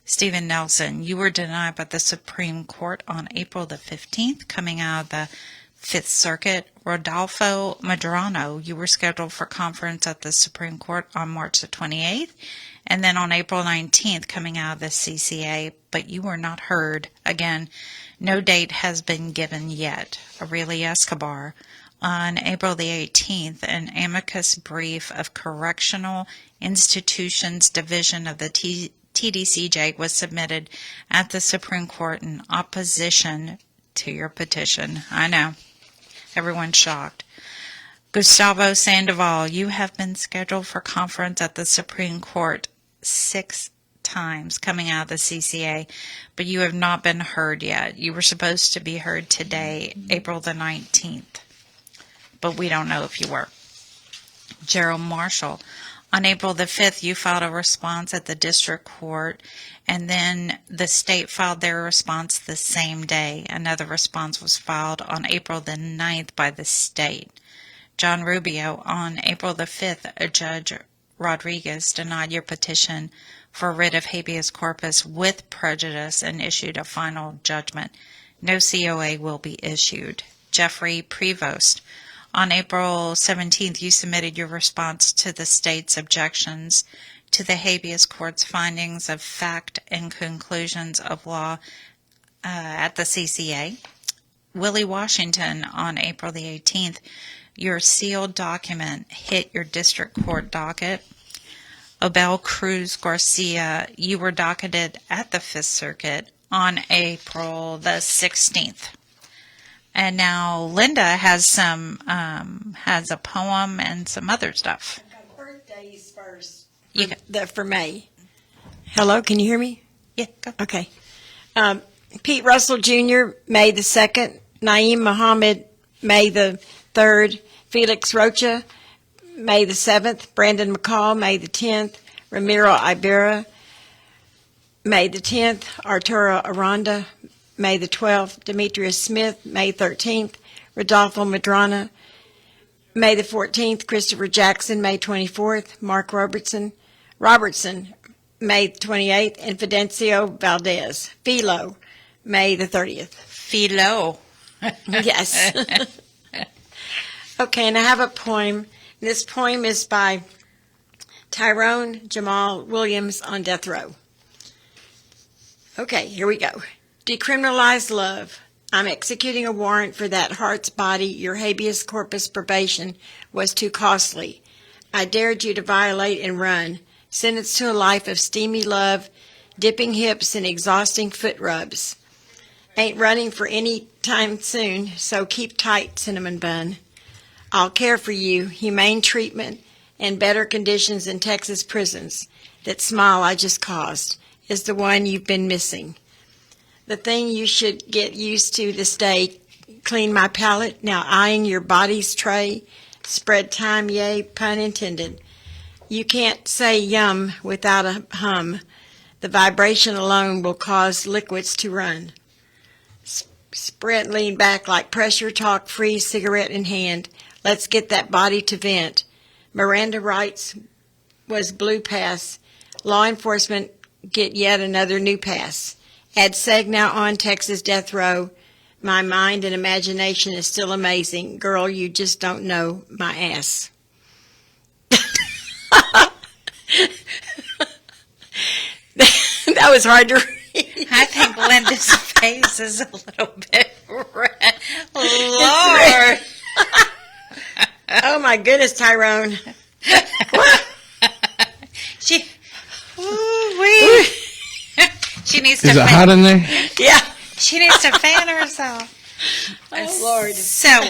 Stephen Nelson, you were denied by the Supreme Court on April the 15th, coming out of the Fifth Circuit. Rodolfo Medrano, you were scheduled for conference at the Supreme Court on March the 28th, and then on April 19th, coming out of the CCA, but you were not heard. Again, no date has been given yet. Aurelia Escobar, on April the 18th, an amicus brief of Correctional Institutions Division of the TDCJ was submitted at the Supreme Court in opposition to your petition. I know. Everyone's shocked. Gustavo Sandoval, you have been scheduled for conference at the Supreme Court 6 times coming out of the CCA, but you have not been heard yet. You were supposed to be heard today, April the 19th, but we don't know if you were. Gerald Marshall, on April the 5th, you filed a response at the district court, and then the state filed their response the same day. Another response was filed on April the 9th by the state. John Rubio, on April the 5th, a judge Rodriguez denied your petition for writ of habeas corpus with prejudice and issued a final judgment. No COA will be issued. Jeffrey Prevost. On April 17th, you submitted your response to the state's objections to the habeas court's findings of fact and conclusions of law at the CCA. Willie Washington, on April the 18th, your sealed document hit your district court docket. Obel Cruz Garcia, you were docketed at the Fifth Circuit on April the 16th. And now Linda has has a poem and some other stuff. I got birthdays first. You go. For May. Hello, can you hear me? Yeah, go. Okay. Pete Russell Jr., May the 2nd. Naeem Muhammad, May the 3rd. Felix Rocha, May the 7th. Brandon McCall, May the 10th. Ramiro Ibarra, May the 10th. Arturo Aranda, May the 12th. Demetrius Smith, May 13th. Rodolfo Madrana, May the 14th. Christopher Jackson, May 24th. Mark Robertson, May 28th. And Fidencio Valdez, Philo, May the 30th. Philo. Yes. Okay, and I have a poem. This poem is by Tyrone Jamal Williams on death row. Okay, here we go. Decriminalize love. I'm executing a warrant for that heart's body. Your habeas corpus probation was too costly. I dared you to violate and run. Sentenced to a life of steamy love, dipping hips and exhausting foot rubs. Ain't running for any time soon, so keep tight, cinnamon bun. I'll care for you, humane treatment, and better conditions in Texas prisons. That smile I just caused is the one you've been missing. The thing you should get used to this day. Clean my palate, now eyeing your body's tray. Spread time, yea, pun intended. You can't say yum without a hum. The vibration alone will cause liquids to run. Spread, lean back like pressure, talk free, cigarette in hand. Let's get that body to vent. Miranda rights was blue pass. Law enforcement get yet another new pass. Add seg now on Texas death row. My mind and imagination is still amazing. Girl, you just don't know my ass. That was hard to read. I think Linda's face is a little bit red. Lord. Oh my goodness, Tyrone. She needs to Is it hot in there? Yeah. She needs to fan herself. Oh Lord. So,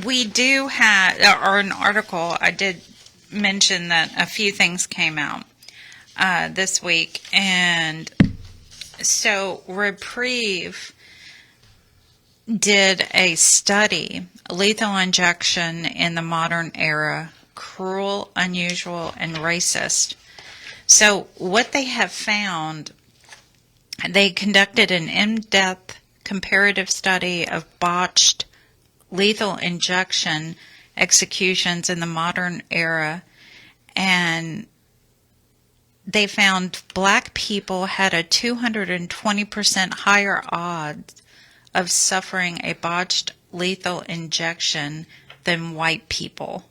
we do have, or an article, I did mention that a few things came out this week. And so Reprieve did a study, lethal injection in the modern era, cruel, unusual, and racist. So what they have found, they conducted an in-depth comparative study of botched lethal injection executions in the modern era, and they found black people had a 220% higher odds of suffering a botched lethal injection than white people.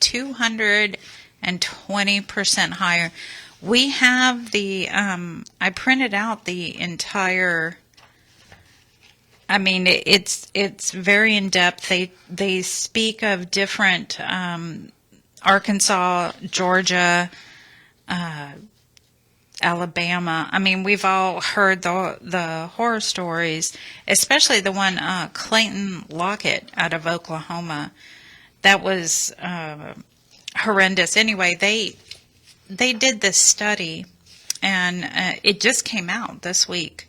220% higher. We have the, I printed out the entire, I mean, it's very in-depth. They speak of different, Arkansas, Georgia, Alabama. I mean, we've all heard the horror stories, especially the one, Clayton Lockett out of Oklahoma. That was horrendous. Anyway, they did this study, and it just came out this week.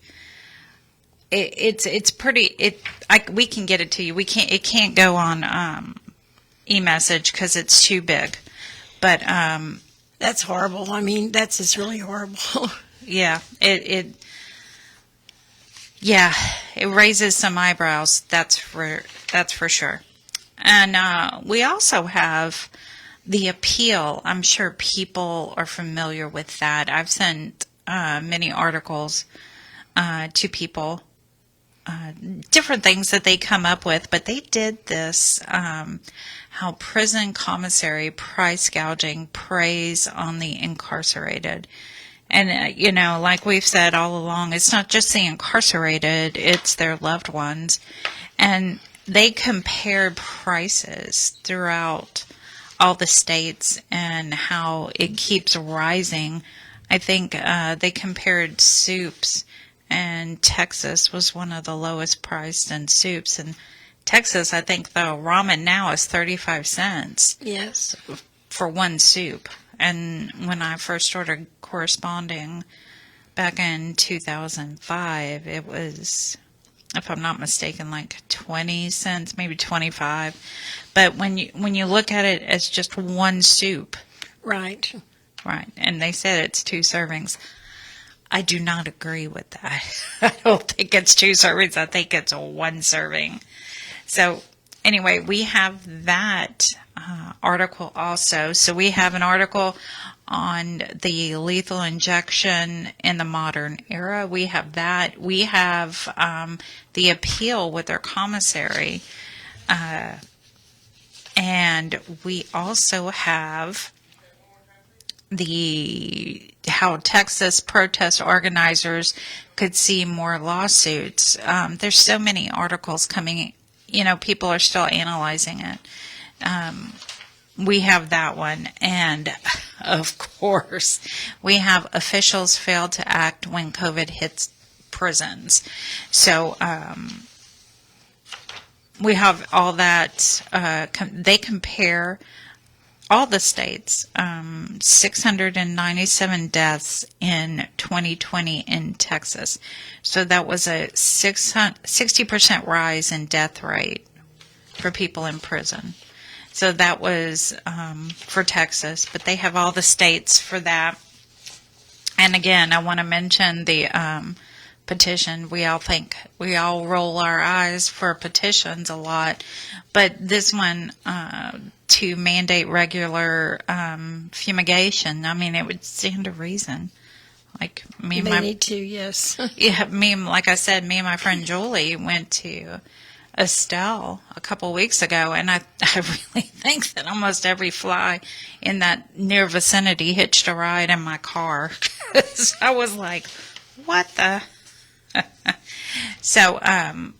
It's pretty. We can get it to you. It can't go on e-message because it's too big. But That's horrible. I mean, that's just really horrible. yeah, it raises some eyebrows. That's for sure. And we also have the appeal. I'm sure people are familiar with that. I've sent many articles to people, different things that they come up with, but they did this, how prison commissary price gouging preys on the incarcerated. And, like we've said all along, it's not just the incarcerated, it's their loved ones. And they compared prices throughout all the states and how it keeps rising. I think they compared soups, and Texas was one of the lowest priced in soups. And Texas, I think the ramen now is 35 cents. Yes. For one soup. And when I first started corresponding back in 2005, it was, if I'm not mistaken, like 20 cents, maybe 25. But when you look at it as just one soup. Right. Right. And they said it's 2 servings. I do not agree with that. I don't think it's 2 servings. I think it's 1 serving. So anyway, we have that article also. So we have an article on the lethal injection in the modern era. We have that. We have the appeal with their commissary. And we also have how Texas protest organizers could see more lawsuits. There's so many articles coming. People are still analyzing it. We have that one. And, of course, we have officials failed to act when COVID hits prisons. So we have all that. They compare all the states, 697 deaths in 2020 in Texas. So that was a 60% rise in death rate for people in prison. So that was for Texas, but they have all the states for that. And again, I want to mention the petition. We all roll our eyes for petitions a lot, but this one to mandate regular fumigation. I mean, it would stand to reason. Like me and They need to, yes. yeah, like I said, me and my friend Julie went to Estelle a couple weeks ago, and I really think that almost every fly in that near vicinity hitched a ride in my car. So I was like, what the? So, and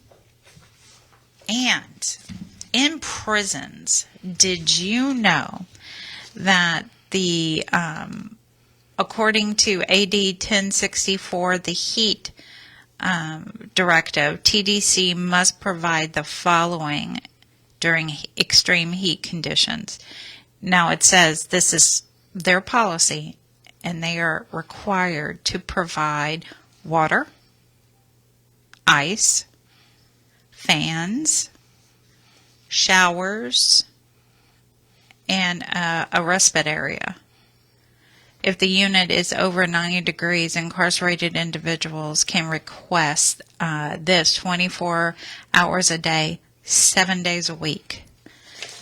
in prisons, did you know that according to AD 1064, the heat directive, TDC must provide the following during extreme heat conditions. Now it says this is their policy, and they are required to provide water, ice, fans, showers, and a respite area. If the unit is over 90 degrees, incarcerated individuals can request this 24 hours a day, 7 days a week.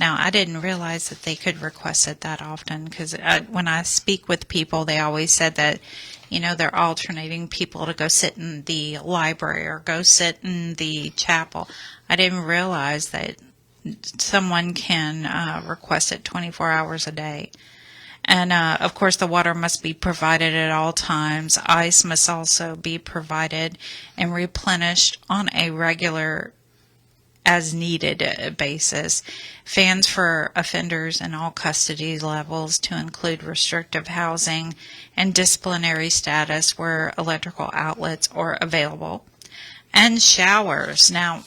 Now, I didn't realize that they could request it that often, because when I speak with people, they always said that, they're alternating people to go sit in the library or go sit in the chapel. I didn't realize that someone can request it 24 hours a day. And, of course, the water must be provided at all times. Ice must also be provided and replenished on a regular as-needed basis. Fans for offenders in all custody levels to include restrictive housing and disciplinary status where electrical outlets are available. And showers. Now,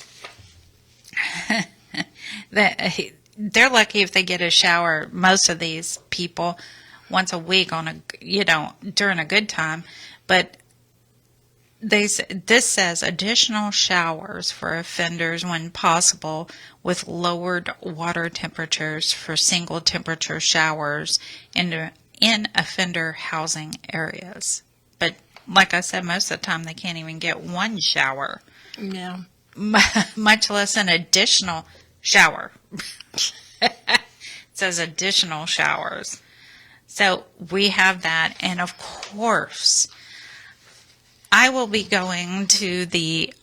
they're lucky if they get a shower, most of these people, once a week during a good time. But this says additional showers for offenders when possible with lowered water temperatures for single temperature showers in offender housing areas. But like I said, most of the time they can't even get one shower. Yeah. Much less an additional shower. It says additional showers. So we have that. And of course, I will be going to the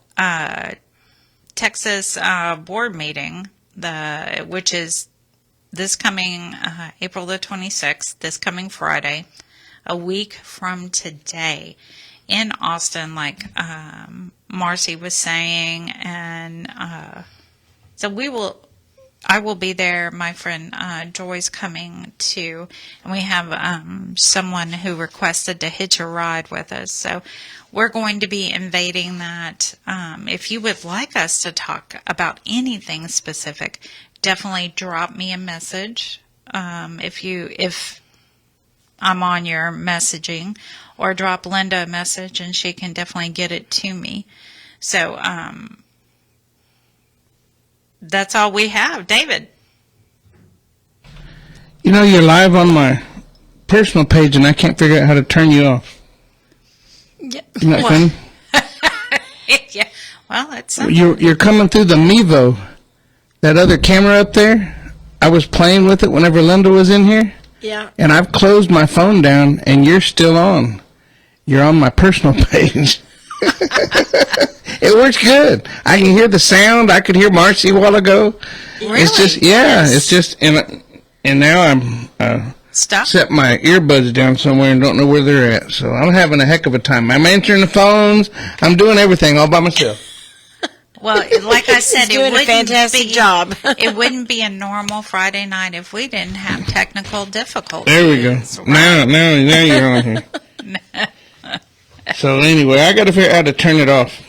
Texas board meeting, which is this coming April the 26th, this coming Friday, a week from today in Austin, like Marcie was saying. And so I will be there. My friend Joy's coming too, and we have someone who requested to hitch a ride with us. So we're going to be invading that. If you would like us to talk about anything specific, definitely drop me a message. If I'm on your messaging, or drop Linda a message, and she can definitely get it to me. So that's all we have. David. You know, you're live on my personal page, and I can't figure out how to turn you off. Yeah. Isn't that funny? Yeah. Well, it's You're coming through the Mevo. That other camera up there, I was playing with it whenever Linda was in here. Yeah. And I've closed my phone down, and you're still on. You're on my personal page. It works good. I can hear the sound. I could hear Marcie a while ago. Really? It's just, it's just, and now I'm Stop. set my earbuds down somewhere and don't know where they're at. So I'm having a heck of a time. I'm answering the phones. I'm doing everything all by myself. Well, like I said, He's doing a fantastic job. It wouldn't be a normal Friday night if we didn't have technical difficulties. There we go. Right? Now you're on here. So anyway, I got to figure out how to turn it off.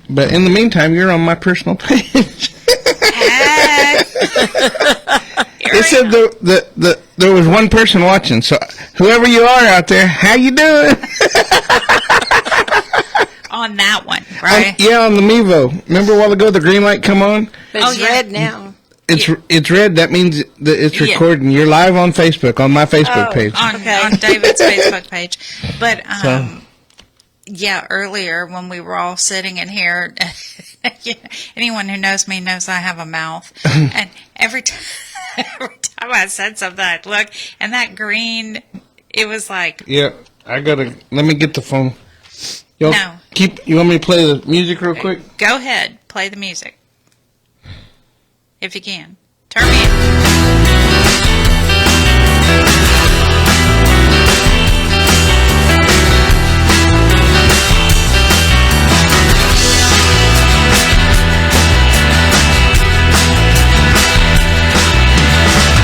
But in the meantime, you're on my personal page. It said there was one person watching. So whoever you are out there, how you doing? On that one, right? On the Mevo. Remember a while ago the green light come on? It's red now. It's red. That means that it's recording. You're live on Facebook, on my Facebook page. On David's Facebook page. But earlier when we were all sitting in here, anyone who knows me knows I have a mouth, and every time I said something, I'd look, and that green, it was like. Yeah, let me get the phone. You want me to play the music real quick? Go ahead, play the music. If you can. Turn me in.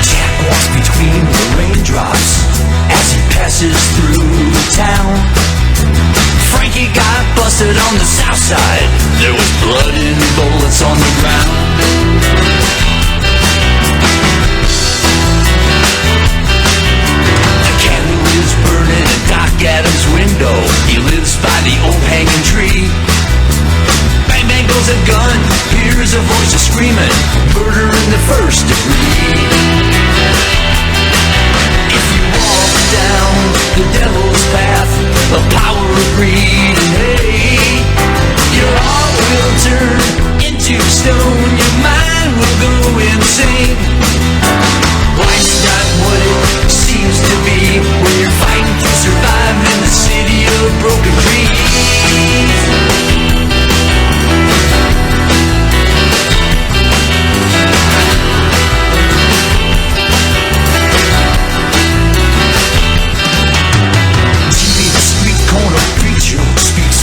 Jack walks between the raindrops as he passes through town. Frankie got busted on the south side. There was blood and bullets on the ground. A candle is burning in Doc Adams' window. He lives by the old hanging tree. Bang bang goes a gun. Hears a voice screaming, murder in the first degree. If you walk down the devil's path of power, of greed, and hate, your heart will turn into stone. Your mind will go insane. Life's not what it seems to be when you're fighting to survive in the city of broken dreams.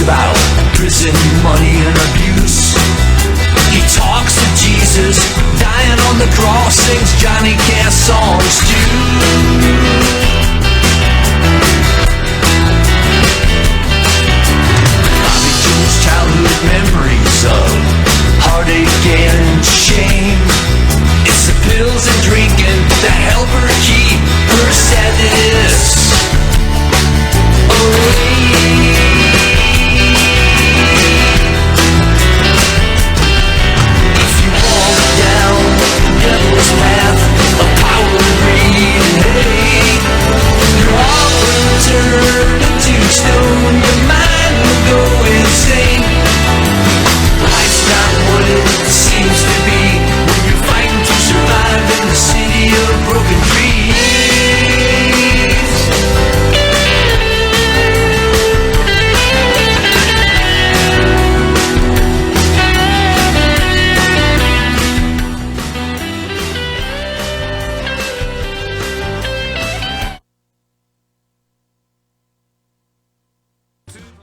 About prison, money, and abuse. He talks to Jesus, dying on the cross, sings Johnny Cash songs too. Bobby Joe's childhood memories of heartache and shame. It's the pills and drinking that help her keep her sadness away. Path of power and greed and hate,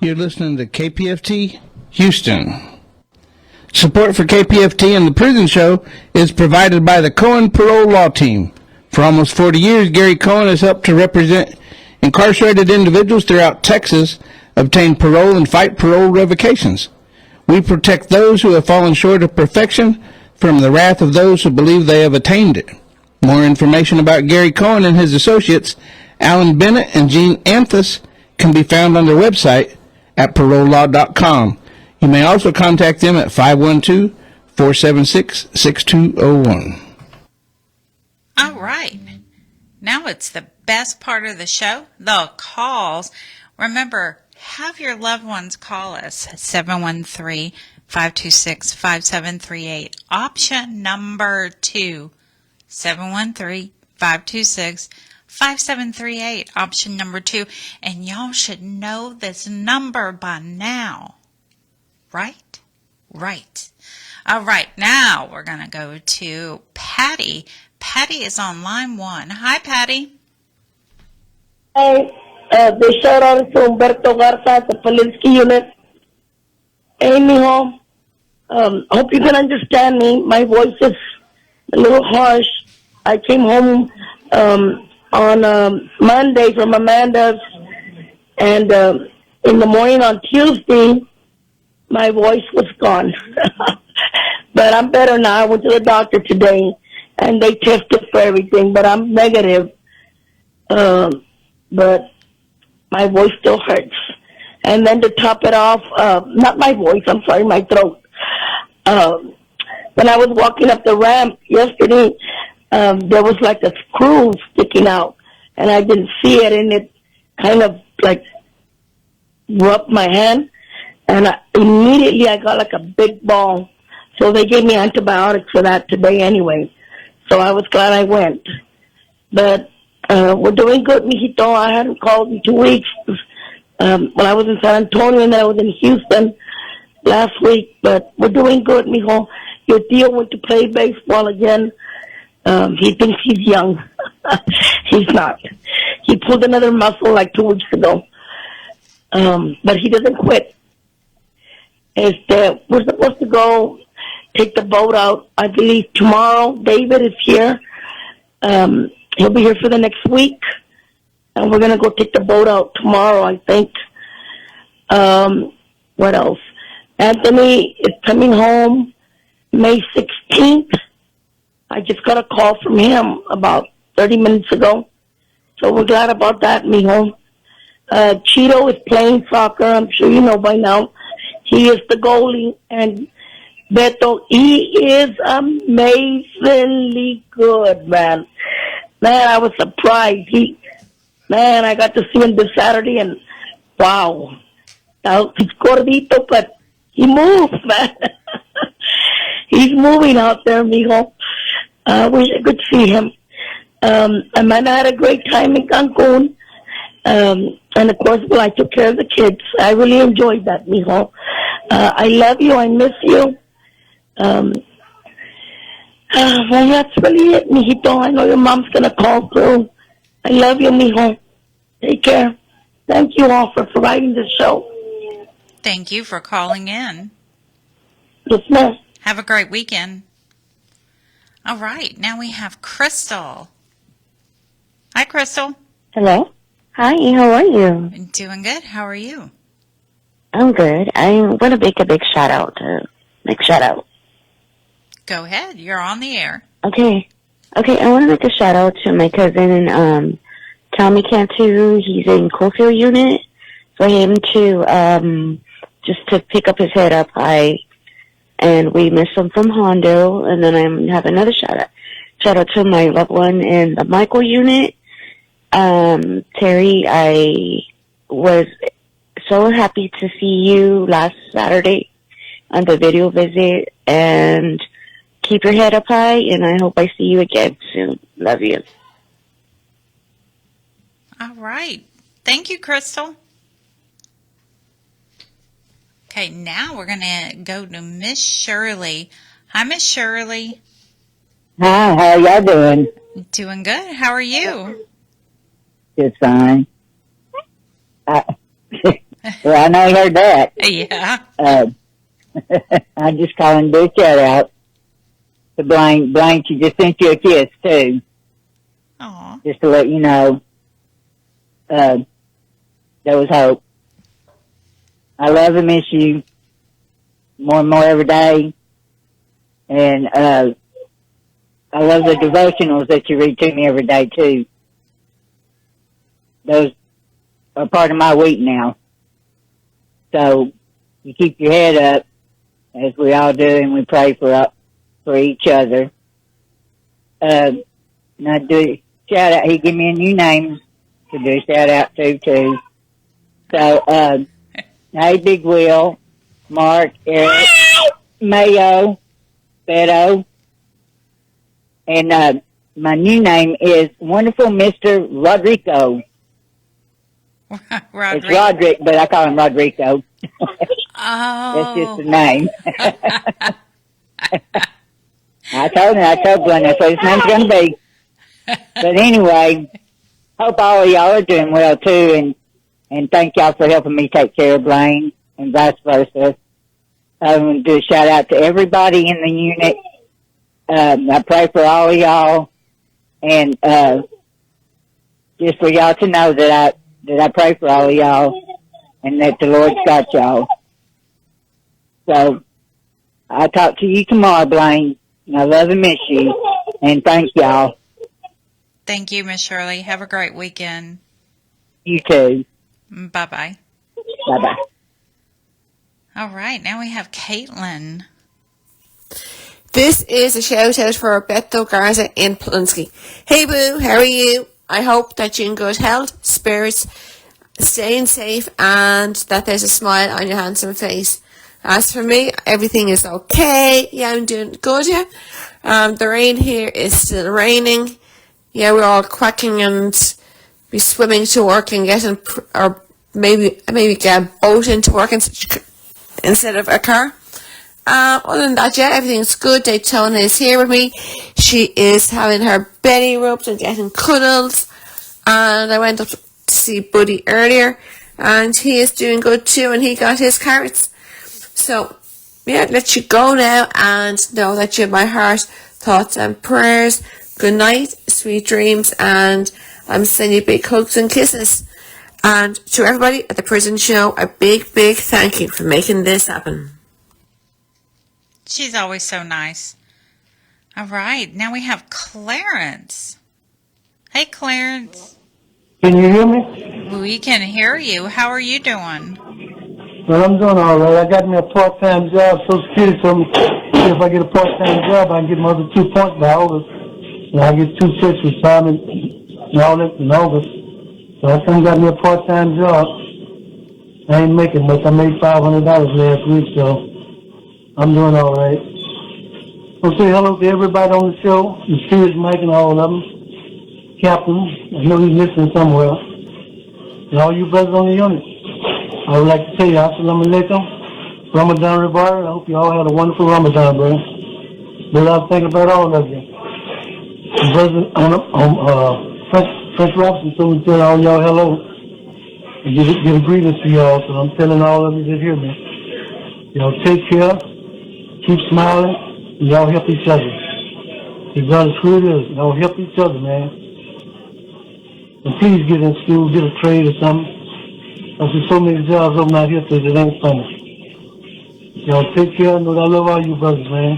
You're listening to KPFT Houston. Support for KPFT and the Prison Show is provided by the Cohen Parole Law Team. For almost 40 years, Gary Cohen has helped to represent incarcerated individuals throughout Texas, obtain parole, and fight parole revocations. We protect those who have fallen short of perfection from the wrath of those who believe they have attained it. More information about Gary Cohen and his associates, Alan Bennett and Gene Anthus, can be found on their website at parolelaw.com. You may also contact them at 512-476-6201. All right. Now it's the best part of the show, the calls. Remember, have your loved ones call us, 713-526-5738. Option number 2, 713-526-5738. Option number 2. And y'all should know this number by now. Right? Right. All right. Now we're going to go to Patty. Patty is on line 1. Hi, Patty. Hey, the shout out is to Humberto Garza at the Polinsky Unit. Hey, mijo. Hope you can understand me. My voice is a little harsh. I came home on Monday from Amanda's, and in the morning on Tuesday, my voice was gone. But I'm better now. I went to the doctor today, and they tested for everything, but I'm negative. But my voice still hurts. And then to top it off, not my voice, I'm sorry, my throat. When I was walking up the ramp yesterday, there was like a screw sticking out, and I didn't see it, and it kind of like rubbed my hand, and immediately I got like a big ball. So they gave me antibiotics for that today anyway. So I was glad I went. But we're doing good, mijito. I hadn't called in 2 weeks. When I was in San Antonio, and then I was in Houston last week. But we're doing good, mijo. Your tío went to play baseball again. He thinks he's young. He's not. He pulled another muscle like 2 weeks ago. But he doesn't quit. We're supposed to go take the boat out, I believe, tomorrow. David is here. He'll be here for the next week. And we're going to go take the boat out tomorrow, I think. What else? Anthony is coming home May 16th. I just got a call from him about 30 minutes ago. So we're glad about that, mijo. Cheeto is playing soccer. I'm sure you know by now. He is the goalie. And Beto, he is amazingly good, man. Man, I was surprised. I got to see him this Saturday, and wow. Now, he's gordito, but he moves, man. He's moving out there, mijo. I wish I could see him. Amanda had a great time in Cancun. And of course, I took care of the kids. I really enjoyed that, mijo. I love you. I miss you. Well, that's really it, mijito. I know your mom's going to call through. I love you, mijo. Take care. Thank you all for providing the show. Thank you for calling in. Yes, ma'am. Have a great weekend. All right, now we have Crystal. Hi, Crystal. Hello. Hi, how are you? Doing good. How are you? I'm good. I want to make a big shout out. Go ahead. You're on the air. Okay, I want to make a shout out to my cousin, Tommy Cantu. He's in Coalfield Unit. For him to, just to pick up his head up high. And we miss him from Hondo. And then I have another shout out to my loved one in the Michael Unit. Terry, I was so happy to see you last Saturday on the video visit, and keep your head up high, and I hope I see you again soon. Love you. All right. Thank you, Crystal. Okay, now we're going to go to Miss Shirley. Hi, Miss Shirley. Hi, how y'all doing? Doing good. How are you? Just fine. Well, I know you heard that. Yeah. I just call and do a shout out to Blaine. Blaine, she just sent you a kiss too. Aw. Just to let you know, there was hope. I love and miss you more and more every day. And, I love the devotionals that you read to me every day too. Those are part of my week now. So you keep your head up, as we all do, and we pray for each other. And I do shout out. He gave me a new name to do shout out to too. So, hey, Big Will, Mark, Eric, Mayo, Beto, and my new name is Wonderful Mr. Rodrigo. It's Roderick, but I call him Rodrigo. That's just the name. I told Glenn that's what his name's going to be. But anyway, hope all of y'all are doing well too, and thank y'all for helping me take care of Blaine and vice versa. I want to do a shout out to everybody in the unit. I pray for all of y'all, and just for y'all to know that I pray for all of y'all, and that the Lord's got y'all. So I'll talk to you tomorrow, Blaine. I love and miss you, and thank y'all. Thank you, Miss Shirley. Have a great weekend. You too. Bye-bye. Bye-bye. All right, now we have Caitlin. This is a shout out for Beto Garza in Plunsky. Hey Boo, how are you? I hope that you're in good health, spirits, staying safe, and that there's a smile on your handsome face. As for me, everything is okay. Yeah, I'm doing good, yeah. The rain here is still raining. Yeah, we're all quacking and be swimming to work and getting, or maybe get a boat into work instead of a car. Other than that, yeah, everything's good. Daytona is here with me. She is having her belly rubbed and getting cuddles. And I went up to see Buddy earlier, and he is doing good too, and he got his carrots. So, yeah, let you go now, and know that you're my heart, thoughts and prayers. Good night, sweet dreams, and I'm sending you big hugs and kisses. And to everybody at the prison show, a big, big thank you for making this happen. She's always so nice. All right, now we have Clarence. Hey, Clarence. Can you hear me? We can hear you. How are you doing? Well, I'm doing all right. I got me a part-time job. Social Security told me if I get a part-time job, I can get my other 2 points by August. And I get 2 6 retirement and all that in August. So I think I got me a part-time job. I ain't making much. I made $500 last week, so I'm doing all right. I'll say hello to everybody on the show, the Steers, Mike, and all of them. Captain, I know he's listening somewhere. And all you brothers on the unit. I would like to tell you, Assalamu alaikum, Ramadan Mubarak. I hope you all had a wonderful Ramadan, bro. But I think about all of you. The brother Fresh Robinson told me to tell all y'all hello. And give a greetings to y'all, so I'm telling all of you that hear me. Y'all take care, keep smiling, and y'all help each other. Regardless who it is, y'all help each other, man. And please get in school, get a trade or something. There's so many jobs open out here so it ain't funny. Y'all take care, know that I love all you brothers, man.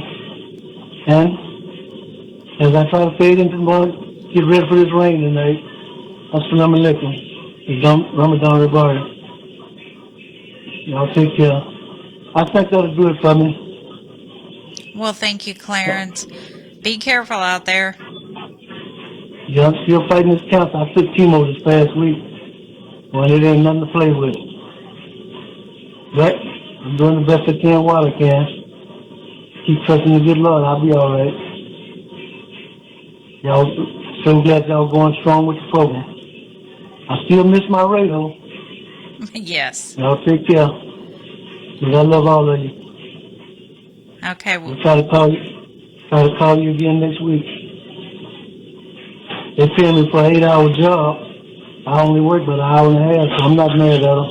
And as I try to fade into the morning, get ready for this rain tonight. Assalamu alaikum. It's Ramadan Mubarak. Y'all take care. I think that'll do it for me. Well, thank you, Clarence. Be careful out there. Yeah, I'm still fighting this cancer. I took chemo this past week. Well, it ain't nothing to play with. But I'm doing the best I can while I can. Keep trusting the good Lord. I'll be all right. Y'all, so glad y'all going strong with the program. I still miss my radio. Yes. Y'all take care. 'Cause I love all of you. Okay. We'll try to call you again next week. They pay me for an 8-hour job. I only work about an hour and a half, so I'm not mad at them.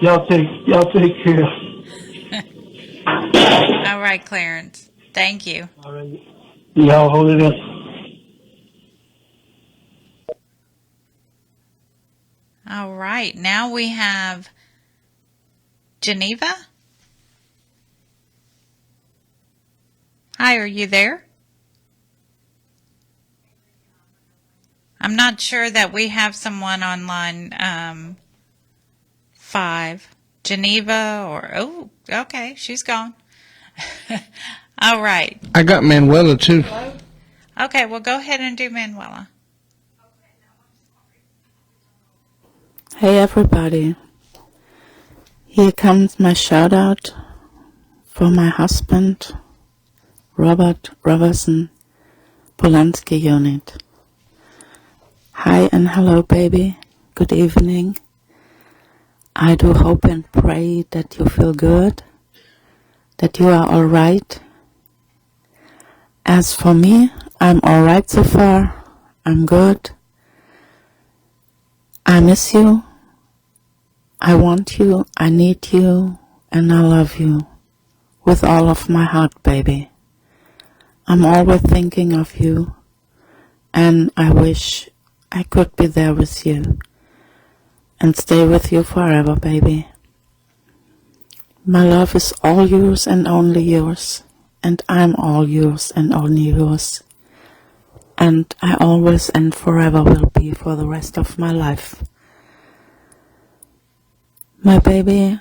Y'all take care. All right, Clarence. Thank you. All right. Y'all hold it in. All right. Now we have Geneva. Hi, are you there? I'm not sure that we have someone on line 5. Geneva or, oh, okay, she's gone. All right. I got Manuela too. Okay, well, go ahead and do Manuela. Hey everybody, here comes my shout out for my husband, Robert Robertson, Polanski Unit. Hi and hello baby, good evening. I do hope and pray that you feel good, that you are alright. As for me, I'm alright so far, I'm good. I miss you, I want you, I need you, and I love you with all of my heart, baby. I'm always thinking of you, and I wish I could be there with you and stay with you forever, baby. My love is all yours and only yours, and I'm all yours and only yours. And I always and forever will be for the rest of my life. My baby,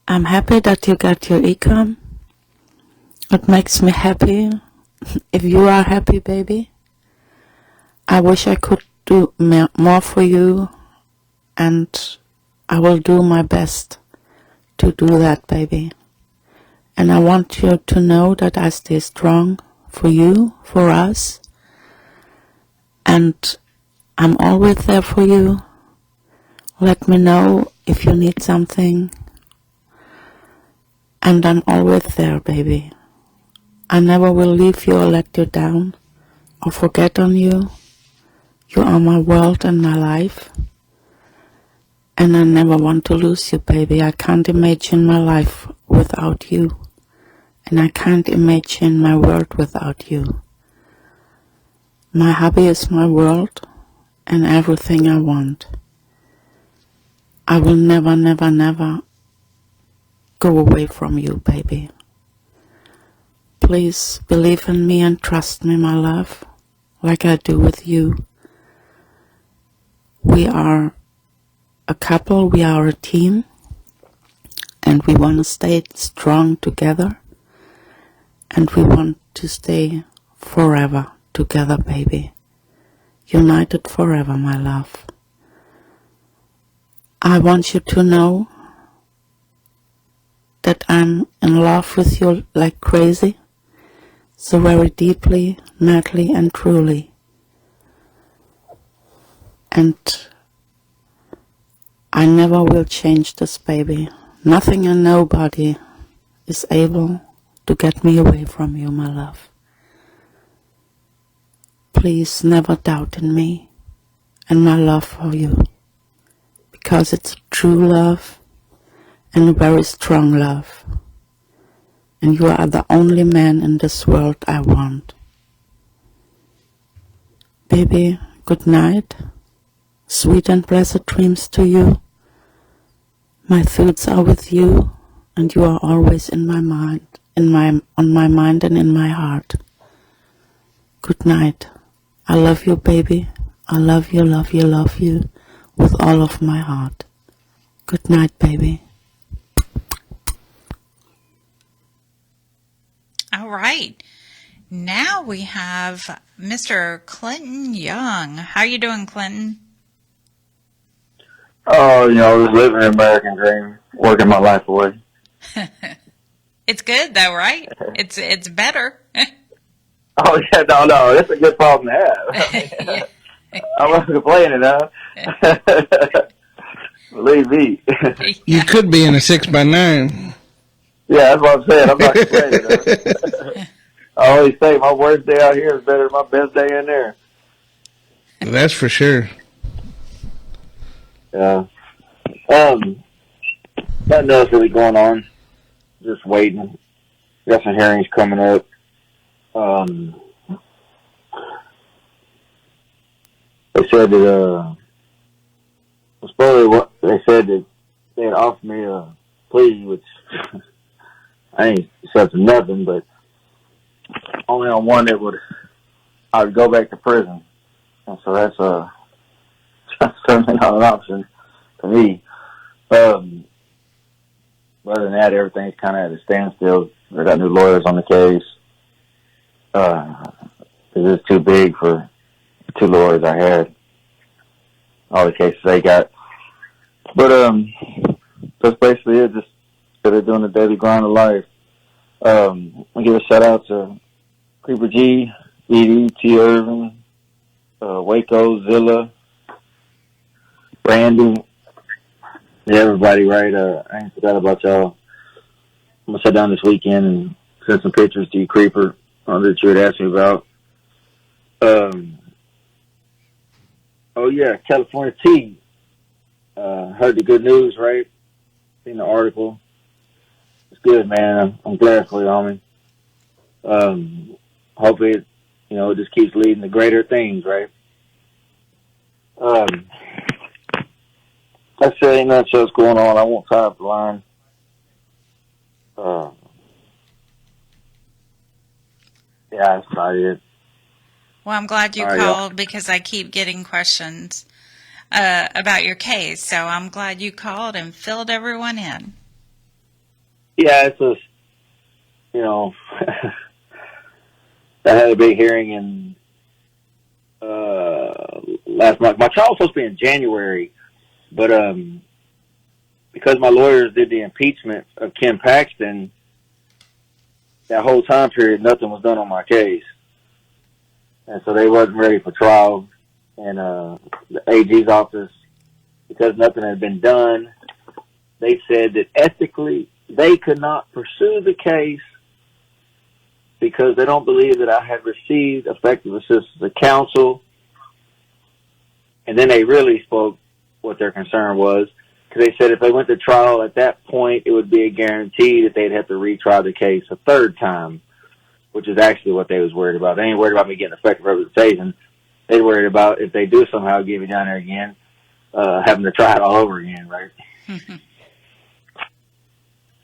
I'm happy that you got your econ. It makes me happy if you are happy, baby. I wish I could do more for you, and I will do my best to do that, baby. And I want you to know that I stay strong for you, for us. And I'm always there for you. Let me know if you need something. And I'm always there, baby. I never will leave you or let you down or forget on you. You are my world and my life. And I never want to lose you, baby. I can't imagine my life without you. And I can't imagine my world without you. My hobby is my world and everything I want. I will never, never, never go away from you, baby. Please believe in me and trust me, my love, like I do with you. We are a couple, we are a team, and we want to stay strong together, and we want to stay forever together, baby. United forever, my love. I want you to know that I'm in love with you like crazy, so very deeply, madly, and truly. And I never will change this, baby. Nothing and nobody is able to get me away from you, my love. Please never doubt in me and my love for you, because it's true love and a very strong love. And you are the only man in this world I want. Baby, good night. Sweet and blessed dreams to you. My thoughts are with you, and you are always in my mind, on my mind and in my heart. Good night. I love you, baby. I love you, love you, love you with all of my heart. Good night, baby. All right. Now we have Mr. Clinton Young. How you doing, Clinton? Oh, just living an American dream, working my life away. It's good though, right? It's better. Oh, yeah, no, that's a good problem to have. I'm not complaining, huh? Believe me. You could be in a 6x9. Yeah, that's what I'm saying. I'm not complaining, huh? I always say my worst day out here is better than my best day in there. That's for sure. Yeah. Nothing else really going on. Just waiting. Got some hearings coming up. They said that, supposedly they said that they had offered me a plea, which I ain't accepting nothing, but only on one that I would go back to prison. And so that's certainly not an option for me. Other than that, everything's kind of at a standstill. They got new lawyers on the case. It's too big for the 2 lawyers I had. All the cases they got. But that's basically it. Just that they're doing the daily grind of life. I give a shout out to Creeper G, Edie, T. Irvin, Waco, Zilla, Randy. Yeah, everybody, right? I ain't forgot about y'all. I'm gonna sit down this weekend and send some pictures to you, Creeper, that you had asked me about. Oh yeah, California Tea. Heard the good news, right? Seen the article. It's good, man. I'm glad for you, homie. Hopefully, it just keeps leading to greater things, right? Like I said, ain't nothing else going on. I won't tie up the line. Yeah, that's probably it. Well, I'm glad you called because I keep getting questions about your case. So I'm glad you called and filled everyone in. Yeah, it's just, I had a big hearing in last month. My trial was supposed to be in January, but because my lawyers did the impeachment of Ken Paxton, that whole time period, nothing was done on my case. And so they wasn't ready for trial. And the AG's office, because nothing had been done, they said that ethically they could not pursue the case because they don't believe that I had received effective assistance of counsel. And then they really spoke what their concern was, because they said if they went to trial at that point, it would be a guarantee that they'd have to retry the case a third time, which is actually what they was worried about. They ain't worried about me getting effective representation. They worried about if they do somehow give me down there again, having to try it all over again, right?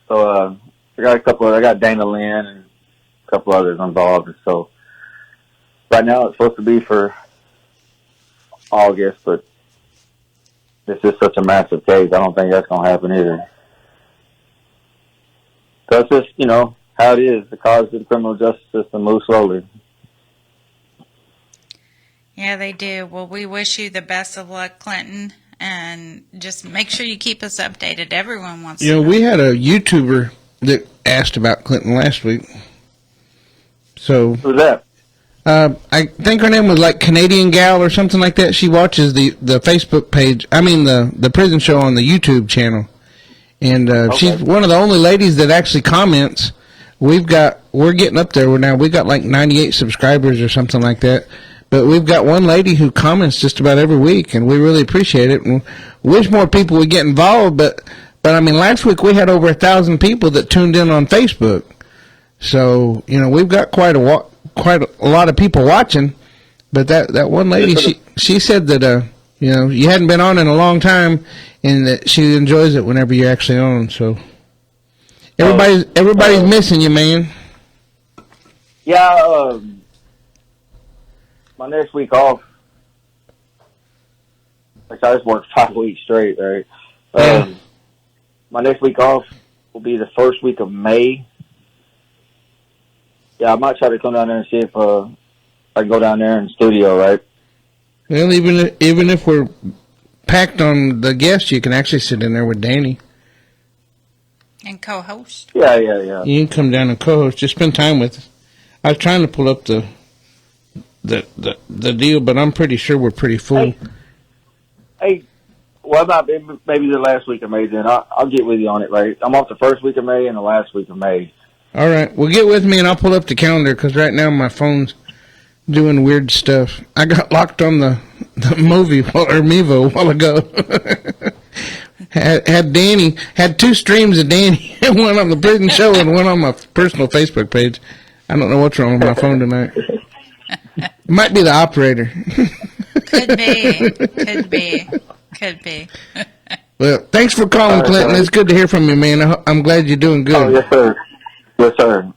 So I got Dana Lynn and a couple others involved. And so right now it's supposed to be for August, but this is such a massive case. I don't think that's going to happen either. So it's just, how it is. The cause of the criminal justice system moves slowly. Yeah, they do. Well, we wish you the best of luck, Clinton, and just make sure you keep us updated. Everyone wants to know. We had a YouTuber that asked about Clinton last week. So who's that? I think her name was like Canadian Gal or something like that. She watches the Facebook page. I mean the prison show on the YouTube channel, and she's one of the only ladies that actually comments. We're getting up there now. We got like 98 subscribers or something like that. But we've got one lady who comments just about every week, and we really appreciate it. And wish more people would get involved. But I mean, last week we had over 1,000 people that tuned in on Facebook. So we've got quite a lot of people watching. But that one lady, she said that you hadn't been on in a long time, and that she enjoys it whenever you're actually on. So everybody's missing you, man. Yeah. My next week off, like I just worked 5 weeks straight, right? My next week off will be the first week of May. Yeah, I might try to come down there and see if I can go down there in the studio, right? Well, even if we're packed on the guests, you can actually sit in there with Dani. And co-host. Yeah. You can come down and co-host. Just spend time with us. I was trying to pull up the deal, but I'm pretty sure we're pretty full. Hey, what about maybe the last week of May then? I'll get with you on it, right? I'm off the first week of May and the last week of May. All right. Well, get with me and I'll pull up the calendar, because right now my phone's doing weird stuff. I got locked on the movie or Mevo a while ago. had Danny, had two streams of Danny, one on the prison show and one on my personal Facebook page. I don't know what's wrong with my phone tonight. It might be the operator. Could be. Well, thanks for calling, Clinton. It's good to hear from you, man. I'm glad you're doing good. Oh, yes, sir. Yes, sir.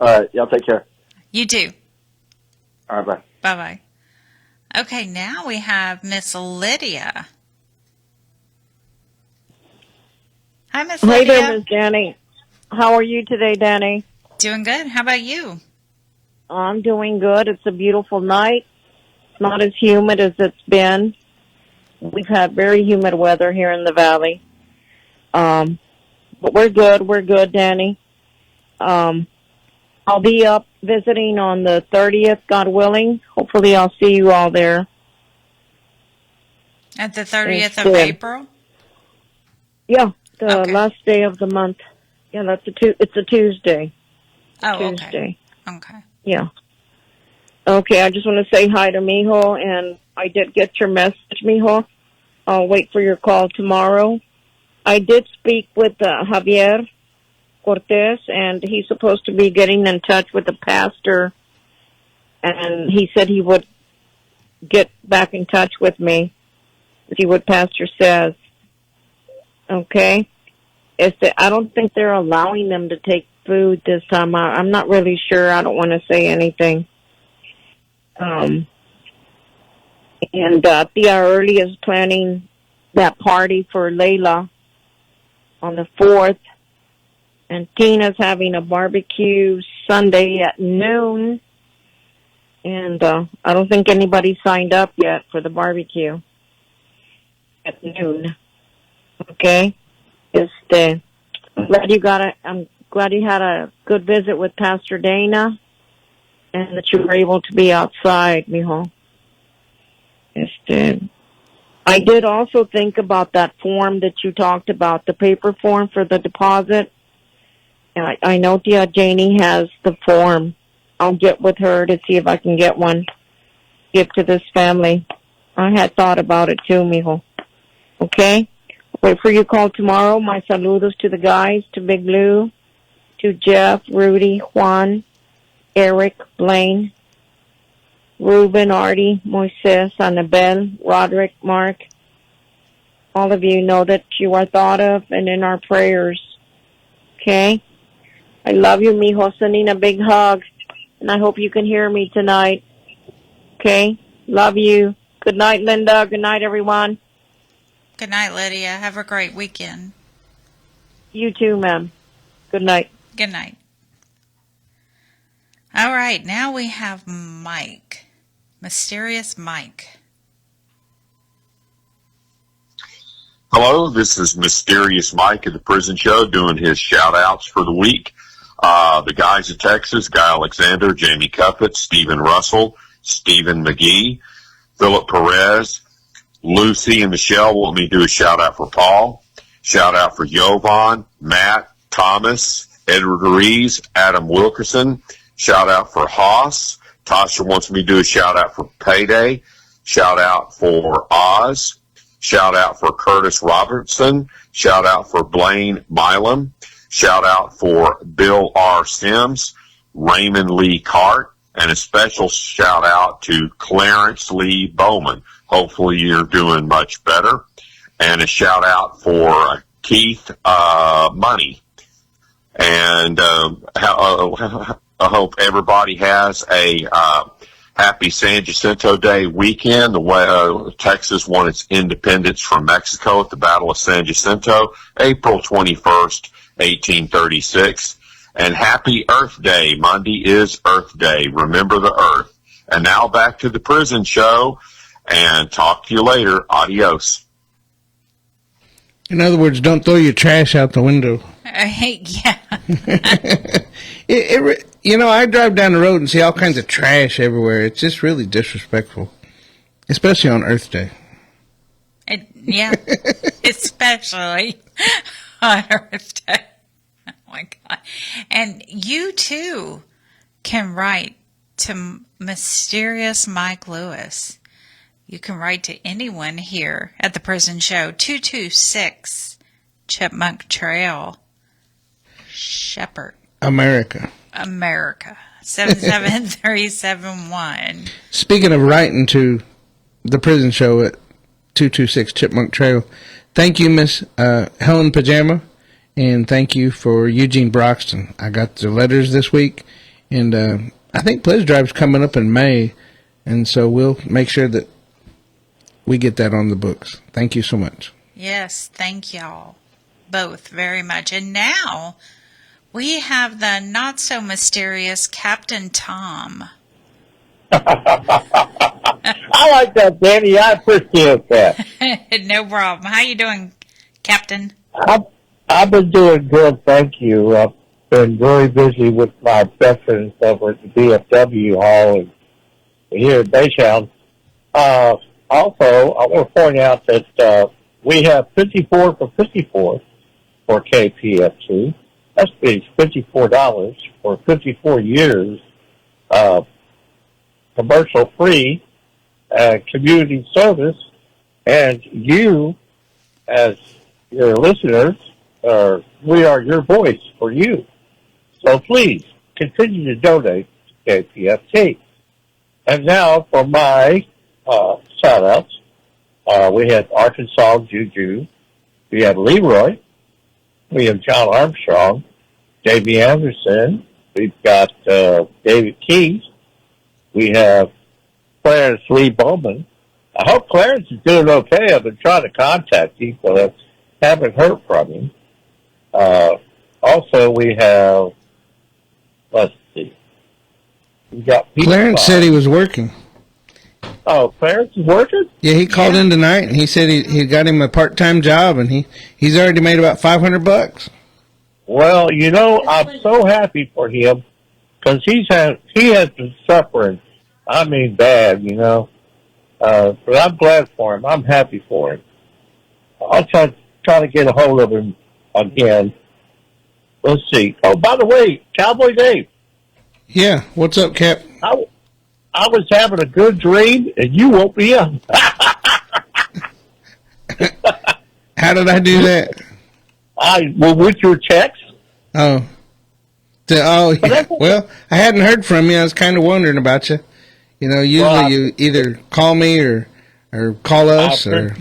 All right. Y'all take care. You too. All right. Bye. Bye-bye. Okay, now we have Miss Lydia. Hi, Miss Lydia. Hey there, Miss Dani. How are you today, Dani? Doing good. How about you? I'm doing good. It's a beautiful night. It's not as humid as it's been. We've had very humid weather here in the valley. But we're good. We're good, Dani. I'll be up visiting on the 30th, God willing. Hopefully I'll see you all there. At the 30th of April? Yeah, the last day of the month. Yeah, it's a Tuesday. Oh, Tuesday. Okay. Yeah. Okay, I just want to say hi to Mijo, and I did get your message, Mijo. I'll wait for your call tomorrow. I did speak with Javier Cortez, and he's supposed to be getting in touch with the pastor, and he said he would get back in touch with me, see what pastor says. Okay? I don't think they're allowing them to take food this time. I'm not really sure. I don't want to say anything. And Tia Early is planning that party for Layla on the 4th. And Tina's having a barbecue Sunday at noon. And I don't think anybody signed up yet for the barbecue at noon. Okay? I'm glad you had a good visit with Pastor Dana and that you were able to be outside, mijo. I did also think about that form that you talked about, the paper form for the deposit. I know Tia Janie has the form. I'll get with her to see if I can get one, give to this family. I had thought about it too, mijo. Okay? Wait for your call tomorrow. My saludos to the guys, to Big Lou, to Jeff, Rudy, Juan, Eric, Blaine, Ruben, Artie, Moises, Annabelle, Roderick, Mark. All of you know that you are thought of and in our prayers. Okay? I love you, mijo. Sending a big hug. And I hope you can hear me tonight. Okay? Love you. Good night, Linda. Good night, everyone. Good night, Lydia. Have a great weekend. You too, ma'am. Good night. Good night. All right, now we have Mike. Mysterious Mike. Hello, this is Mysterious Mike at the Prison Show doing his shout-outs for the week. The guys in Texas, Guy Alexander, Jamie Cuppett, Stephen Russell, Stephen McGee, Philip Perez, Lucy and Michelle want me to do a shout-out for Paul, shout-out for Jovan, Matt, Thomas, Edward Rees, Adam Wilkerson, shout-out for Haas. Tasha wants me to do a shout-out for Payday, shout-out for Oz, shout-out for Curtis Robertson, shout-out for Blaine Milam, shout-out for Bill R. Sims, Raymond Lee Cart, and a special shout-out to Clarence Lee Bowman. Hopefully you're doing much better. And a shout-out for Keith Money. And I hope everybody has a happy San Jacinto Day weekend. Texas won its independence from Mexico at the Battle of San Jacinto, April 21st, 1836. And happy Earth Day. Monday is Earth Day. Remember the Earth. And now back to the prison show, and talk to you later. Adios. In other words, don't throw your trash out the window. Yeah. I drive down the road and see all kinds of trash everywhere. It's just really disrespectful, especially on Earth Day. Yeah, especially on Earth Day. Oh, my God. And you, too, can write to Mysterious Mike Lewis. You can write to anyone here at the Prison Show, 226 Chipmunk Trail, Shepherd, America. 77371. Speaking of writing to the Prison Show at 226 Chipmunk Trail, thank you, Miss Helen Pajama, and thank you for Eugene Broxton. I got the letters this week, and I think Pledge Drive's coming up in May, and so we'll make sure that we get that on the books. Thank you so much. Yes, thank y'all both very much. And now we have the not so mysterious Captain Tom. I like that, Danny. I appreciate that. No problem. How you doing, Captain? I've been doing good, thank you. I've been very busy with my veterans over at the DFW Hall and here in Baytown. Also, I want to point out that we have 54 for 54 for KPFT. That's $54 for 54 years, commercial-free community service, and you, as your listeners, we are your voice for you. So please continue to donate to KPFT. And now for my shout-outs. We have Arkansas Juju. We have Leroy. We have John Armstrong. Davey Anderson. We've got David Keys. We have Clarence Lee Bowman. I hope Clarence is doing okay. I've been trying to contact him, but I haven't heard from him. Also, we have, let's see. We got Clarence said he was working. Oh, Clarence is working? Yeah, he called in tonight, and he said he got him a part-time job, and he's already made about $500. Well, you know, I'm so happy for him because he has been suffering. I mean, bad, you know. But I'm glad for him. I'm happy for him. I'll try to get a hold of him again. Let's see. Oh, by the way, Cowboy Dave. Yeah, what's up, Cap? I was having a good dream, and you woke me up. How did I do that? With your text. Oh. Yeah. Well, I hadn't heard from you. I was kind of wondering about you. You know, usually you either call me or call us or.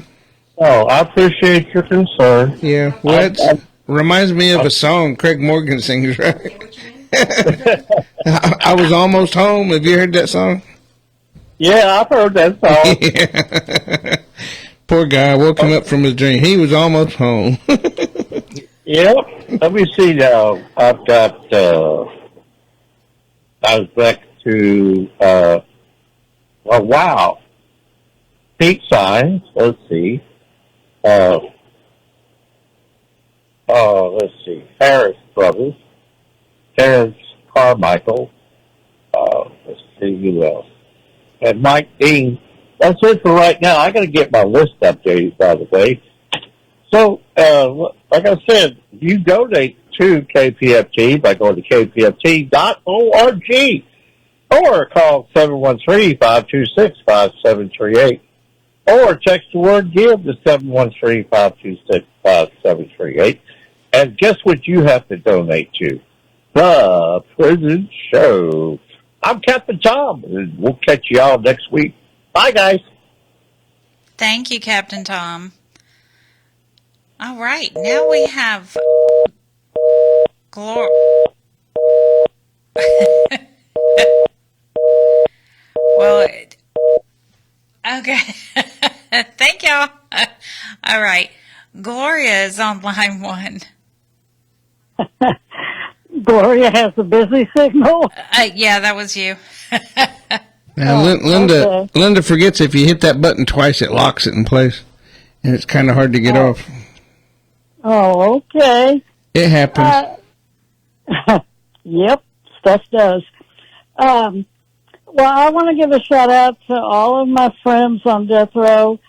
Oh, I appreciate your concern. Yeah, well, it reminds me of a song Craig Morgan sings, right? I was almost home. Have you heard that song? Yeah, I've heard that song. Yeah. Poor guy woke him up from his dream. He was almost home. Yep. Let me see now. I've got, I was back to, oh, wow. Peak signs. Let's see. Let's see. Harris Brothers. Terrence Carmichael. Let's see who else. And Mike Dean. That's it for right now. I got to get my list updated, by the way. So, like I said, you donate to KPFT by going to kpft.org or call 713-526-5738 or text the word GIVE to 713-526-5738. And guess what you have to donate to? The Prison Show. I'm Captain Tom, and we'll catch you all next week. Bye, guys. Thank you, Captain Tom. All right, now we have well, okay. Thank y'all. All right. Gloria is on line 1. Gloria has a busy signal. Yeah, that was you. Now, Linda forgets if you hit that button twice, it locks it in place, and it's kind of hard to get off. Oh, okay. It happens. Yep, stuff does. Well, I want to give a shout out to all of my friends on death row,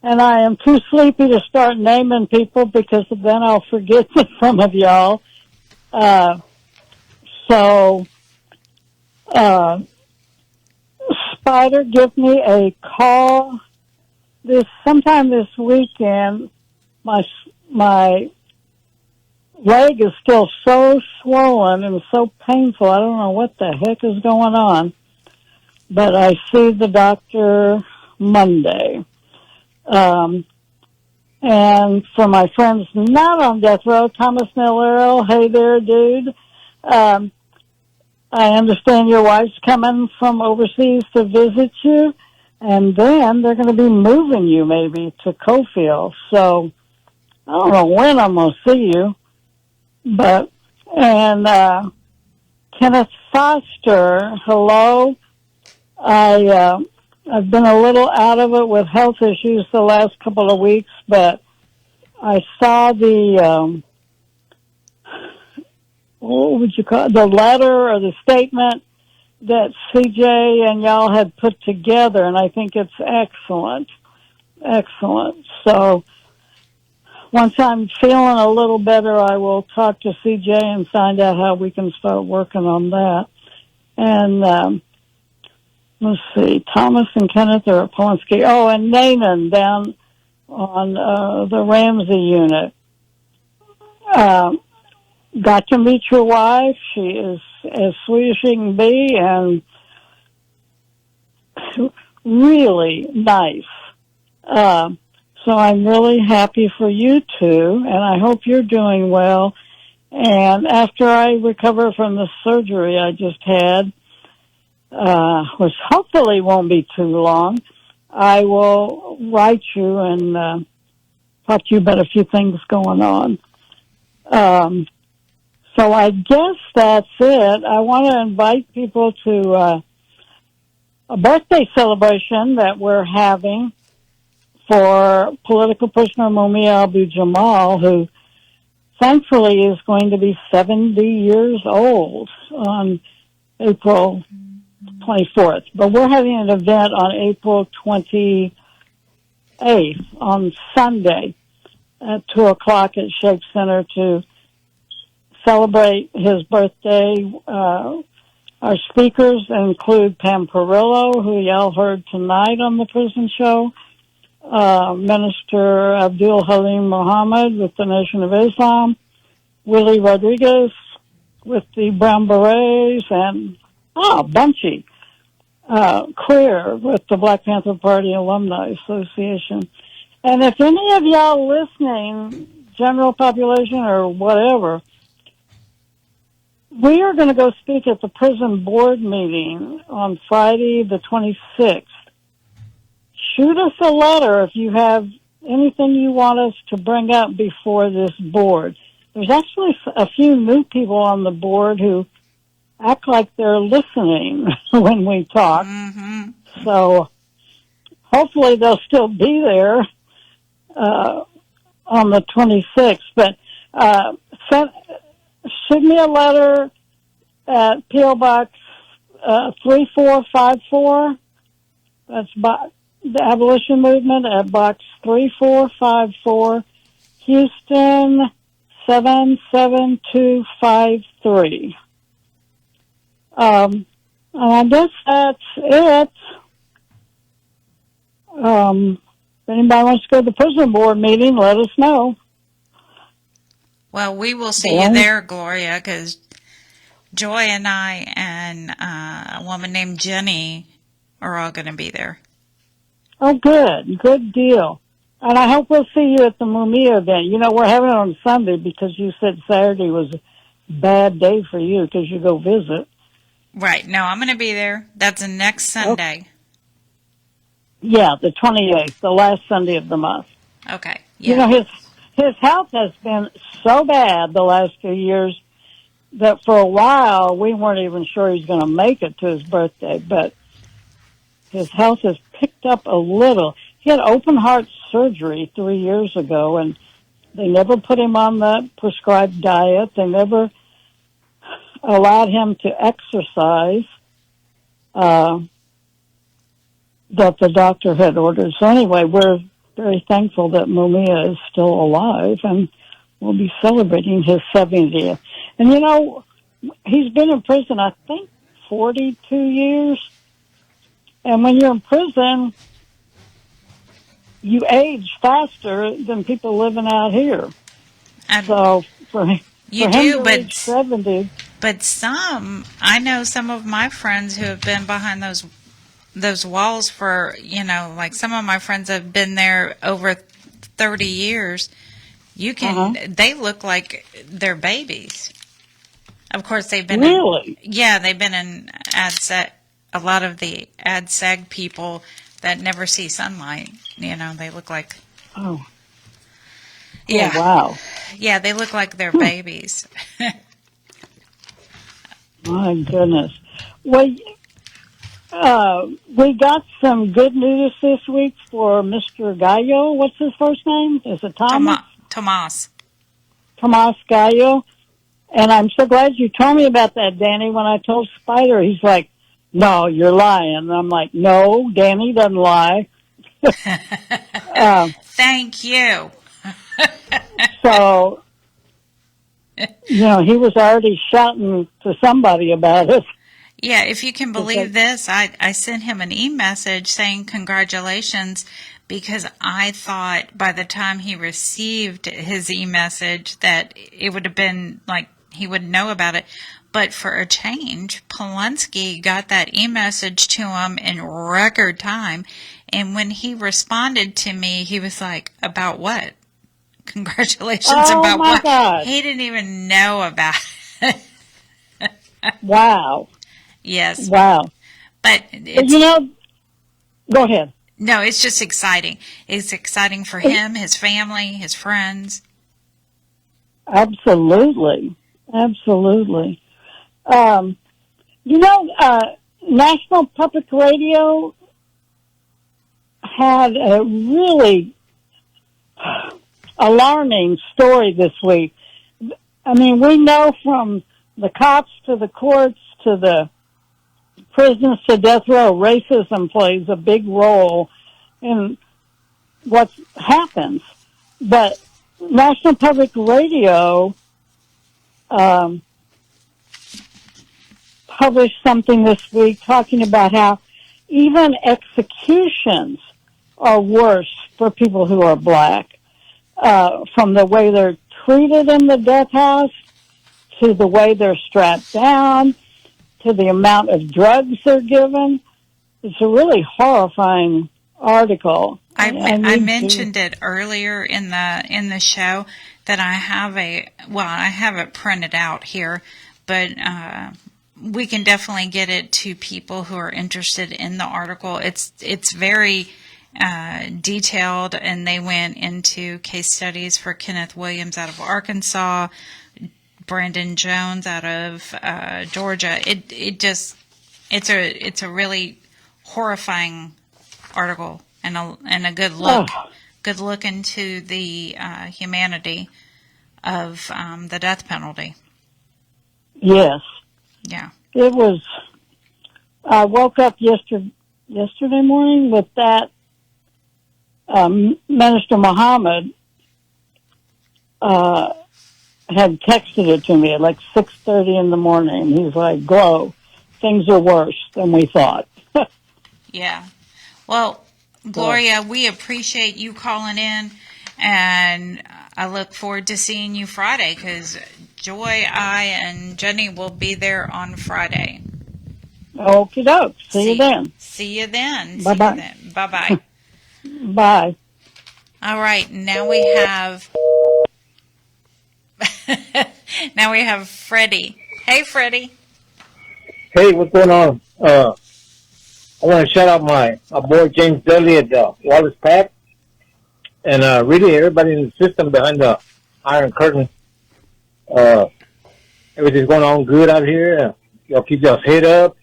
and I am too sleepy to start naming people because then I'll forget some of y'all. Spider, give me a call sometime this weekend. My leg is still so swollen and so painful. I don't know what the heck is going on. But I see the doctor Monday. And for my friends not on death row, Thomas Miller, hey there, dude. I understand your wife's coming from overseas to visit you, and then they're going to be moving you maybe to Cofield. So I don't know when I'm going to see you, and Kenneth Foster, hello. I've been a little out of it with health issues the last couple of weeks, but I saw the, what would you call it, the letter or the statement that CJ and y'all had put together, and I think it's excellent. Excellent. So once I'm feeling a little better, I will talk to CJ and find out how we can start working on that. And, let's see, Thomas and Kenneth are at Polinsky. Oh, and Nanan down on the Ramsey unit. Got to meet your wife. She is as sweet as she can be and really nice. So I'm really happy for you two, and I hope you're doing well. And after I recover from the surgery I just had, which hopefully won't be too long, I will write you and talk to you about a few things going on. So I guess that's it. I want to invite people to a birthday celebration that we're having for political prisoner Mumia Abu-Jamal, who thankfully is going to be 70 years old on April 24th. But we're having an event on April 28th on Sunday at 2 o'clock at Shake Center to celebrate his birthday. Our speakers include Pam Perillo, who y'all heard tonight on the prison show, Minister Abdul Halim Muhammad with the Nation of Islam, Willie Rodriguez with the Brown Berets, and Bunchy Clear with the Black Panther Party Alumni Association. And if any of y'all listening, general population or whatever, we are going to go speak at the prison board meeting on Friday the 26th. Shoot us a letter if you have anything you want us to bring up before this board. There's actually a few new people on the board who act like they're listening when we talk. Mm-hmm. So hopefully they'll still be there on the 26th. But send me a letter at P.O. Box 3454. That's the Abolition Movement at Box 3454, Houston 77253. And I guess that's it. If anybody wants to go to the prison board meeting, let us know. Well, we will see you there, Gloria, because Joy and I and a woman named Jenny are all going to be there. Oh, good. Good deal. And I hope we'll see you at the Mumia event. You know, we're having it on Sunday because you said Saturday was a bad day for you because you go visit. Right. No, I'm going to be there. That's next Sunday. Okay. Yeah, the 28th, the last Sunday of the month. Okay. Yeah. You know, his health has been so bad the last few years that for a while we weren't even sure he's going to make it to his birthday, but his health has picked up a little. He had open heart surgery 3 years ago, and they never put him on the prescribed diet. They never allowed him to exercise that the doctor had ordered. So anyway, we're very thankful that Mumia is still alive, and we'll be celebrating his 70th. And you know, he's been in prison, I think, 42 years. And when you're in prison, you age faster than people living out here. So for him to reach 70. But I know some of my friends who have been behind those walls for, like some of my friends have been there over 30 years. They look like they're babies. Of course, they've been they've been in AdSeg. A lot of the AdSeg people that never see sunlight, they look like. Oh. Yeah. Oh, wow. Yeah, they look like they're babies. My goodness. Well, we got some good news this week for Mr. Gallo. What's his first name? Is it Thomas? Tomas Gallo. And I'm so glad you told me about that, Danny. When I told Spider, he's like, "No, you're lying." And I'm like, "No, Danny doesn't lie." Thank you. So, he was already shouting to somebody about it. Yeah, if you can believe this, I sent him an e-message saying congratulations, because I thought by the time he received his e-message that it would have been like he would know about it. But for a change, Polonsky got that e-message to him in record time. And when he responded to me, he was like, "About what? Congratulations about what?" God. He didn't even know about it. Wow. Yes. Wow. But go ahead. No, it's just exciting. It's exciting for him, his family, his friends. Absolutely. Absolutely. National Public Radio had a really alarming story this week. I mean, we know from the cops to the courts to the prisons to death row, racism plays a big role in what happens. But National Public Radio published something this week talking about how even executions are worse for people who are black, from the way they're treated in the death house to the way they're strapped down to the amount of drugs they're given. It's a really horrifying article. I mentioned it earlier in the show that I have I have it printed out here, but we can definitely get it to people who are interested in the article. It's very detailed, and they went into case studies for Kenneth Williams out of Arkansas, Brandon Jones out of Georgia. It's a really horrifying article and a good look into the humanity of the death penalty. Yes. Yeah. It was. I woke up yesterday morning with that. Minister Muhammad had texted it to me at like 6:30 in the morning. He's like, "Glow, things are worse than we thought." Yeah. Well, Gloria, we appreciate you calling in, and I look forward to seeing you Friday, because Joy, I, and Jenny will be there on Friday. Okie doke. See you then. See you then. Bye-bye. Bye-bye. Bye. All right. Now we have Freddie. Hey, Freddie. Hey, what's going on? I want to shout out my boy James Dudley at Wallace Pack, and really everybody in the system behind the Iron Curtain. Everything's going on good out here. Y'all keep y'all's head up.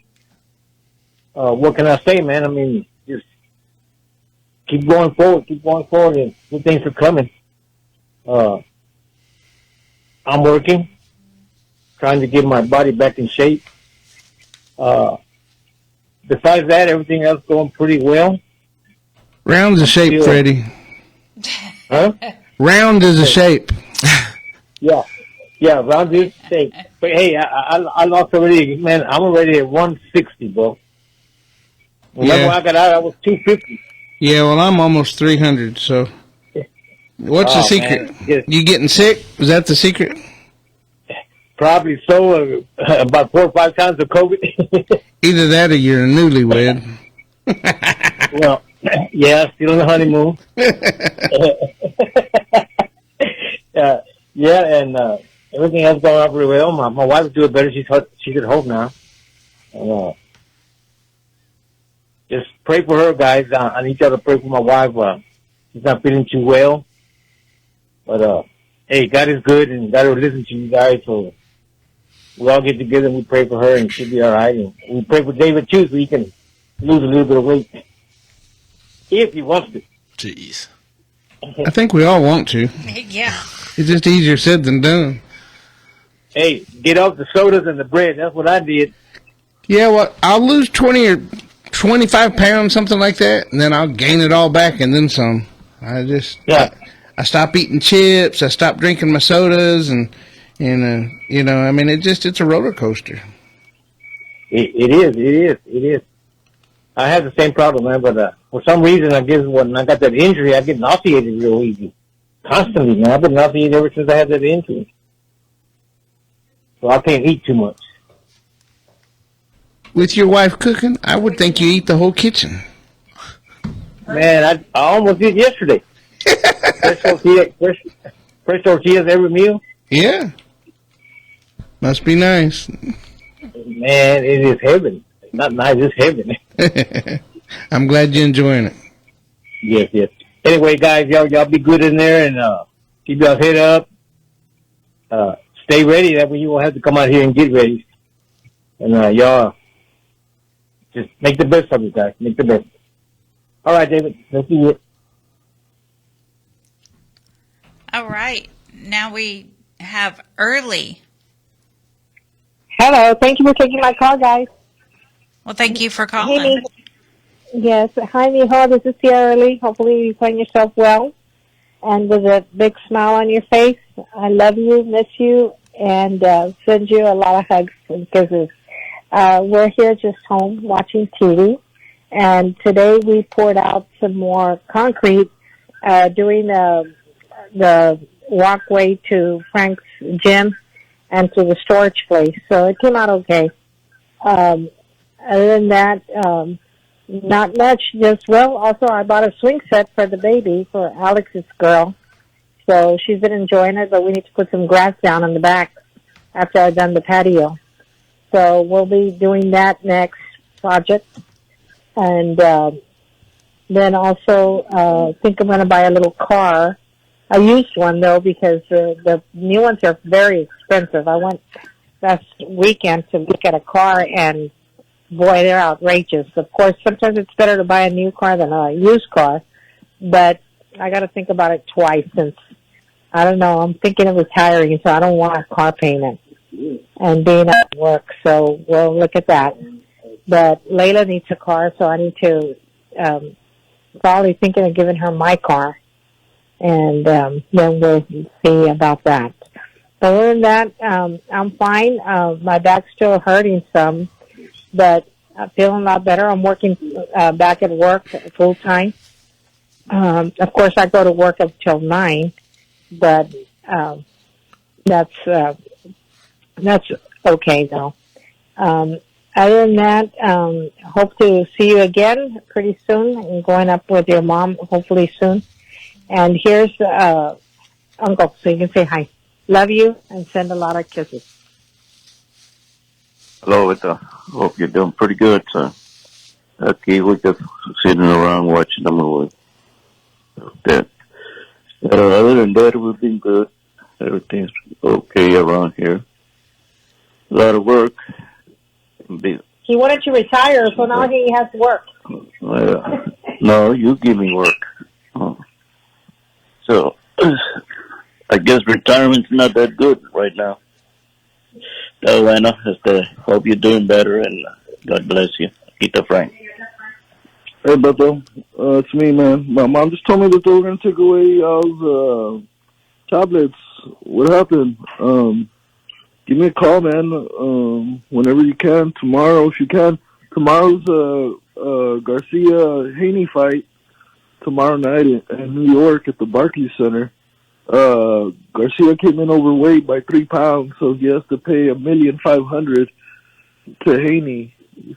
What can I say, man? I mean, just keep going forward, and good things are coming. I'm working, trying to get my body back in shape. Besides that, everything else going pretty well. Round's a shape, Freddie. Huh? Round is a shape. Yeah, round is a shape. But hey, I lost already, man. I'm already at 160, bro. Remember Yeah. when I got out, I was 250. Yeah, well, I'm almost 300, so. What's the Oh, secret? man. Yes. You getting sick? Was that the secret? Probably so, about 4 or 5 times of COVID. Either that or you're a newlywed. Well, yeah, still on the honeymoon. Yeah, and everything else going on pretty well. My wife is doing better. She's at home now. And, just pray for her, guys. I need y'all to pray for my wife. She's not feeling too well. But, hey, God is good, and God will listen to you guys. So we all get together and we pray for her, and she'll be all right. And we pray for David, too, so he can lose a little bit of weight. If he wants to. Jeez. I think we all want to. Yeah. It's just easier said than done. Hey, get off the sodas and the bread. That's what I did. Yeah, well, I'll lose 20 or 25 pounds, something like that, and then I'll gain it all back and then some. I stop eating chips. I stop drinking my sodas, and you know, I mean, it's a roller coaster. It is. I have the same problem, man, but for some reason, I guess when I got that injury, I get nauseated real easy. Constantly, man. I've been nauseated ever since I had that injury. So I can't eat too much. With your wife cooking, I would think you eat the whole kitchen. Man, I almost did yesterday. fresh tortillas every meal. Yeah. Must be nice. Man, it is heaven. It's not nice, it's heaven. I'm glad you're enjoying it. Yes. Anyway, guys, y'all be good in there and keep y'all head up. Stay ready. That way you won't have to come out here and get ready. And y'all just make the best of it, guys. Make the best. All right, David. Let's see it. All right. Now we have Early. Hello. Thank you for taking my call, guys. Well, thank you for calling. Yes. Hi, Mijo. This is Tia Early. Hopefully you find yourself well and with a big smile on your face. I love you, miss you, and send you a lot of hugs and kisses. We're here just home watching TV, and today we poured out some more concrete during the walkway to Frank's gym and to the storage place. So it came out okay. Other than that, not much. Just, well, also I bought a swing set for the baby, for Alex's girl. So she's been enjoying it, but we need to put some grass down in the back after I've done the patio. So we'll be doing that next project. And then also I think I'm going to buy a little car. A used one, though, because the new ones are very expensive. I went last weekend to look at a car, and boy, they're outrageous. Of course, sometimes it's better to buy a new car than a used car, but I got to think about it twice since, I don't know, I'm thinking of retiring, so I don't want a car payment and being at work, so we'll look at that. But Layla needs a car, so I need to probably thinking of giving her my car, and then we'll see about that. Other than that, I'm fine. My back's still hurting some, but I'm feeling a lot better. I'm working back at work full time. Of course, I go to work up till 9, but that's okay though. Other than that, hope to see you again pretty soon. I'm going up with your mom hopefully soon. And here's Uncle, so you can say hi. Love you and send a lot of kisses. Hello, hope you're doing pretty good, sir. Okay, we're just sitting around watching the movie. Other than that, we've been good. Everything's okay around here. A lot of work. He wanted to retire, so now he has work. No, you give me work. So, I guess retirement's not that good right now. Lana, hope you're doing better, and God bless you. Peter Frank. Hey, Beto. It's me, man. My mom just told me that they were going to take away all tablets. What happened? Give me a call, man, whenever you can. Tomorrow, if you can. Tomorrow's Garcia Haney fight tomorrow night in New York at the Barclays Center. Garcia came in overweight by 3 pounds, so he has to pay $1,500,000 to Haney.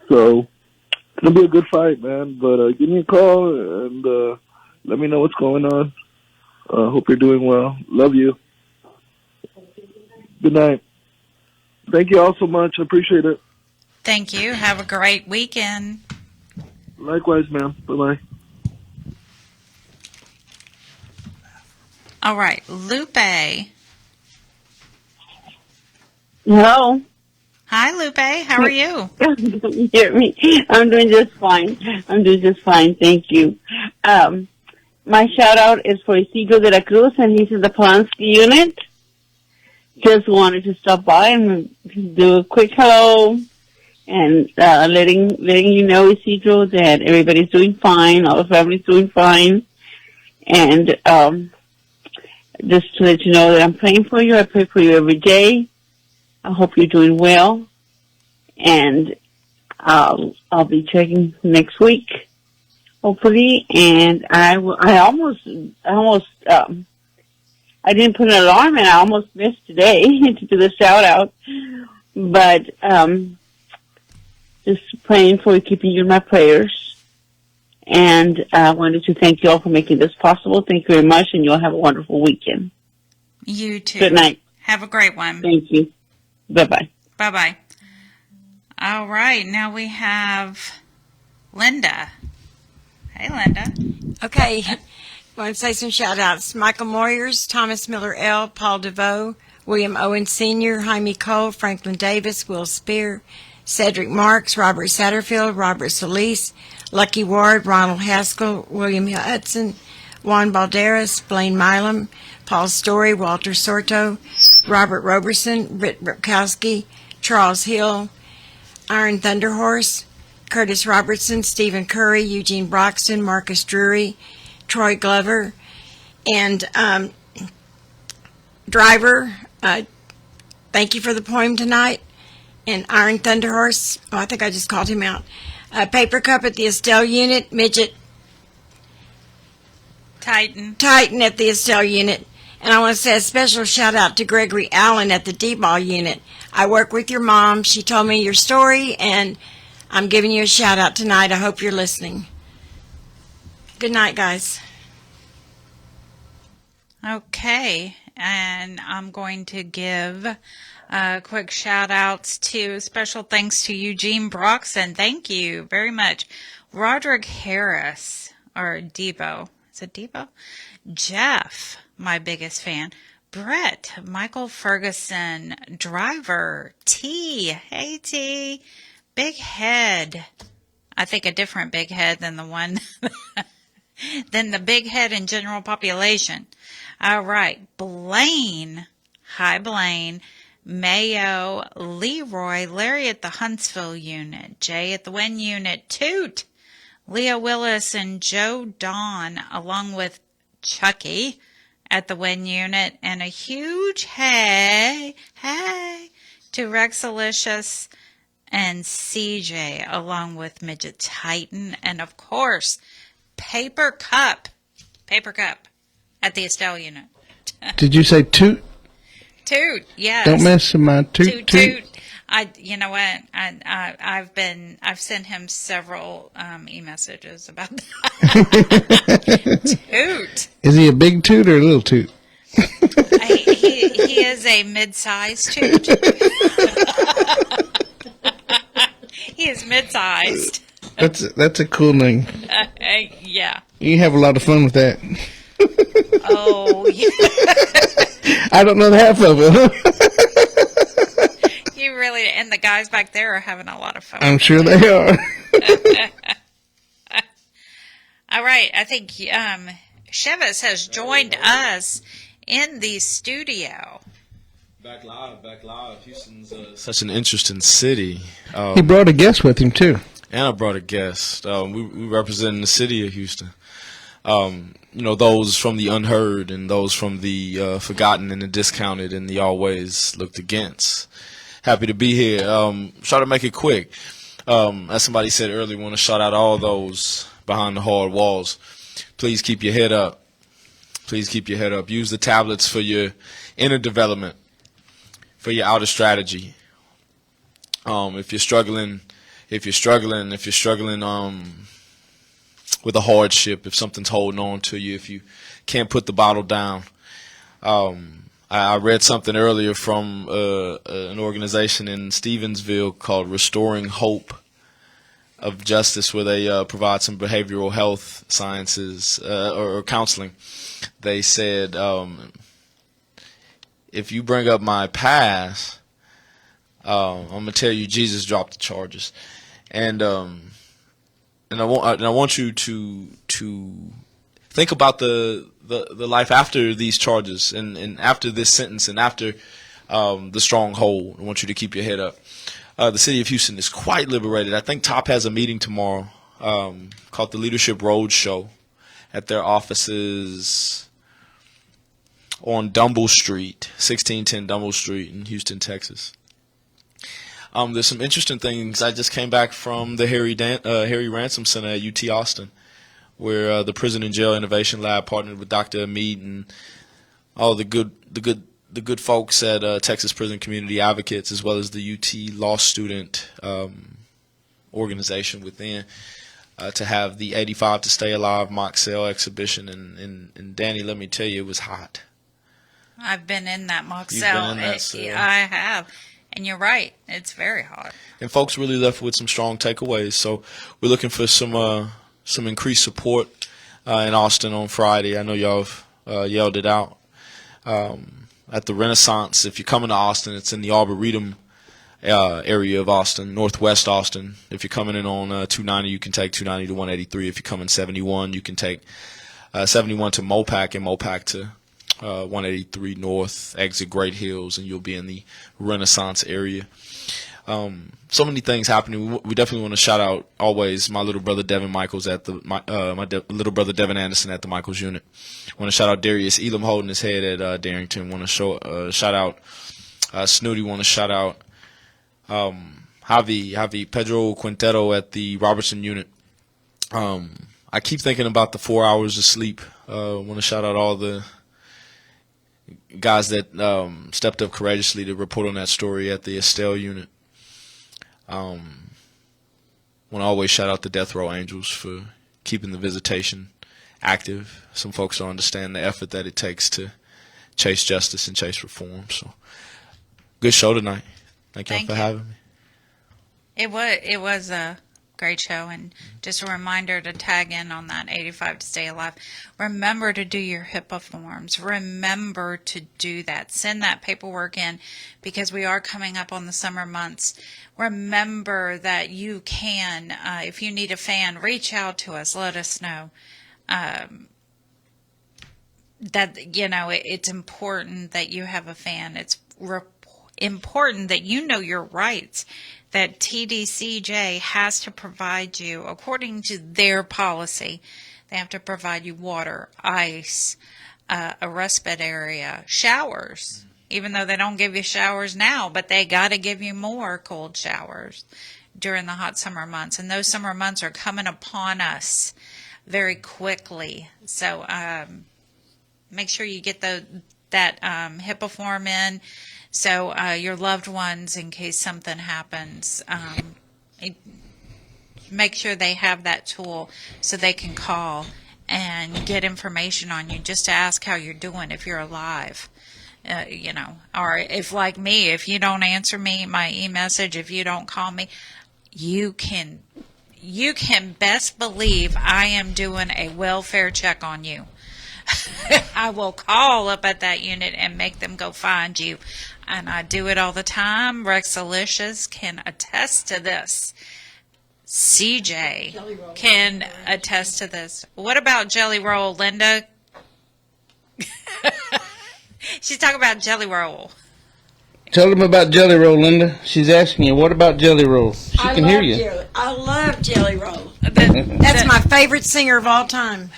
So it's gonna be a good fight, man. But give me a call and let me know what's going on. Hope you're doing well. Love you. Good night. Thank you all so much. I appreciate it. Thank you. Have a great weekend. Likewise, ma'am. Bye-bye. All right, Lupe. Hello. Hi, Lupe. How are you? You hear me? I'm doing just fine. Thank you. My shout out is for Isidro de la Cruz, and he's in the Polanski unit. Just wanted to stop by and do a quick hello and letting you know, Isidro, that everybody's doing fine, all the family's doing fine, and just to let you know that I'm praying for you. I pray for you every day. I hope you're doing well, and I'll be checking next week, hopefully. And I didn't put an alarm in. I almost missed today to do the shout out, but just praying for you, keeping you in my prayers. And I wanted to thank you all for making this possible. Thank you very much, and you'll have a wonderful weekend. You too. Good night. Have a great one. Thank you. Bye-bye. Bye-bye. All right, now we have Linda. Hey, Linda. Okay. I want to say some shout-outs. Michael Moyers, Thomas Miller L., Paul DeVoe, William Owen Sr., Jaime Cole, Franklin Davis, Will Spear, Cedric Marks, Robert Satterfield, Robert Solis, Lucky Ward, Ronald Haskell, William Hudson, Juan Balderas, Blaine Milam, Paul Story, Walter Sorto, Robert Roberson, Britt Ripkowski, Charles Hill, Iron Thunderhorse, Curtis Robertson, Stephen Curry, Eugene Broxton, Marcus Drury, Troy Glover, and Driver. Thank you for the poem tonight. And Iron Thunderhorse, I think I just called him out. Paper Cup at the Estelle Unit, Midget Titan at the Estelle Unit. And I want to say a special shout out to Gregory Allen at the D-Ball Unit. I work with your mom. She told me your story, and I'm giving you a shout out tonight. I hope you're listening. Good night, guys. Okay, and I'm going to give quick shout outs to special thanks to Eugene Broxton. Thank you very much. Roderick Harris, or Debo. Is it Debo? Jeff, my biggest fan. Brett, Michael Ferguson, Driver, T. Hey, T. Big Head. I think a different big head than the one, than the big head in general population. All right. Blaine. Hi, Blaine. Mayo, Leroy, Larry at the Huntsville Unit, Jay at the Wynn Unit, Toot, Leah Willis, and Joe Don, along with Chucky at the Wynn Unit, and a huge hey to Rexalicious and CJ, along with Midget Titan, and of course, Paper Cup at the Estelle Unit. Did you say Toot? Toot, yes. Don't mess with my toot. You know what? I've sent him several e-messages about that. Toot. Is he a big toot or a little toot? He is a mid-sized toot. He is mid-sized. That's a cool name. Yeah. You have a lot of fun with that. Oh, yeah. I don't know the half of it. You really, and the guys back there are having a lot of fun. I'm sure they are. All right, I think Chevis has joined us in the studio. Back live. Houston's such an interesting city. He brought a guest with him, too. And I brought a guest. We represent the city of Houston. Those from the unheard and those from the forgotten and the discounted and the always looked against. Happy to be here. Try to make it quick. as somebody said earlier, we want to shout out all those behind the hard walls. Please keep your head up. Please keep your head up. Use the tablets for your inner development, for your outer strategy. If you're struggling with a hardship, if something's holding on to you, if you can't put the bottle down. I read something earlier from an organization in Stevensville called Restoring Hope of Justice, where they provide some behavioral health sciences or counseling. They said, if you bring up my past, I'm gonna tell you Jesus dropped the charges, and I want you to think about the life after these charges and after this sentence and after the stronghold. I want you to keep your head up. The city of Houston is quite liberated. I think TOP has a meeting tomorrow called the Leadership Roadshow at their offices on Dumble Street, 1610 Dumble Street in Houston, Texas. There's some interesting things. I just came back from the Harry Ransom Center at UT Austin, where the Prison and Jail Innovation Lab partnered with Dr. Amit and all the good folks at Texas Prison Community Advocates, as well as the UT Law Student organization within, to have the 85 to Stay Alive mock sale exhibition. And Dani, let me tell you, it was hot. I've been in that mock You've sale. been in that sale. I have. And you're right. It's very hot. And folks really left with some strong takeaways. So we're looking for some increased support in Austin on Friday. I know y'all have yelled it out. At the Renaissance, if you're coming to Austin, it's in the Arboretum area of Austin, northwest Austin. If you're coming in on 290, you can take 290 to 183. If you're coming 71, you can take 71 to Mopac and Mopac to 183 North, exit Great Hills, and you'll be in the Renaissance area. So many things happening. We definitely want to shout out always my little brother Devin Michaels at the little brother Devin Anderson at the Michaels Unit. Want to shout out Darius Elam holding his head at Darrington. Want to shout out Snooty. Want to shout out Javi Pedro Quintero at the Robertson Unit. I keep thinking about the 4 hours of sleep. Want to shout out all the guys that stepped up courageously to report on that story at the Estelle Unit. Want to always shout out the Death Row Angels for keeping the visitation active. Some folks don't understand the effort that it takes to chase justice and chase reform. So, good show tonight. Thank y'all for having me. It was a great show, and just a reminder to tag in on that 85 to Stay Alive. Remember to do your HIPAA forms. Remember to do that. Send that paperwork in, because we are coming up on the summer months. Remember that you can, if you need a fan, reach out to us. Let us know. That, it's important that you have a fan. It's important that you know your rights, that TDCJ has to provide you, according to their policy, they have to provide you water, ice, a respite area, showers, even though they don't give you showers now, but they got to give you more cold showers during the hot summer months. And those summer months are coming upon us very quickly. So make sure you get that HIPAA form in, so your loved ones, in case something happens, make sure they have that tool so they can call and get information on you, just to ask how you're doing, if you're alive. Or if, like me, if you don't answer me, my e-message, if you don't call me, you can best believe I am doing a welfare check on you. I will call up at that unit and make them go find you. And I do it all the time. Rexalicious can attest to this. CJ can attest to this. What about Jelly Roll, Linda? She's talking about Jelly Roll. Tell them about Jelly Roll, Linda. She's asking you, what about Jelly Roll? She can hear you. I love Jelly Roll. That's my favorite singer of all time.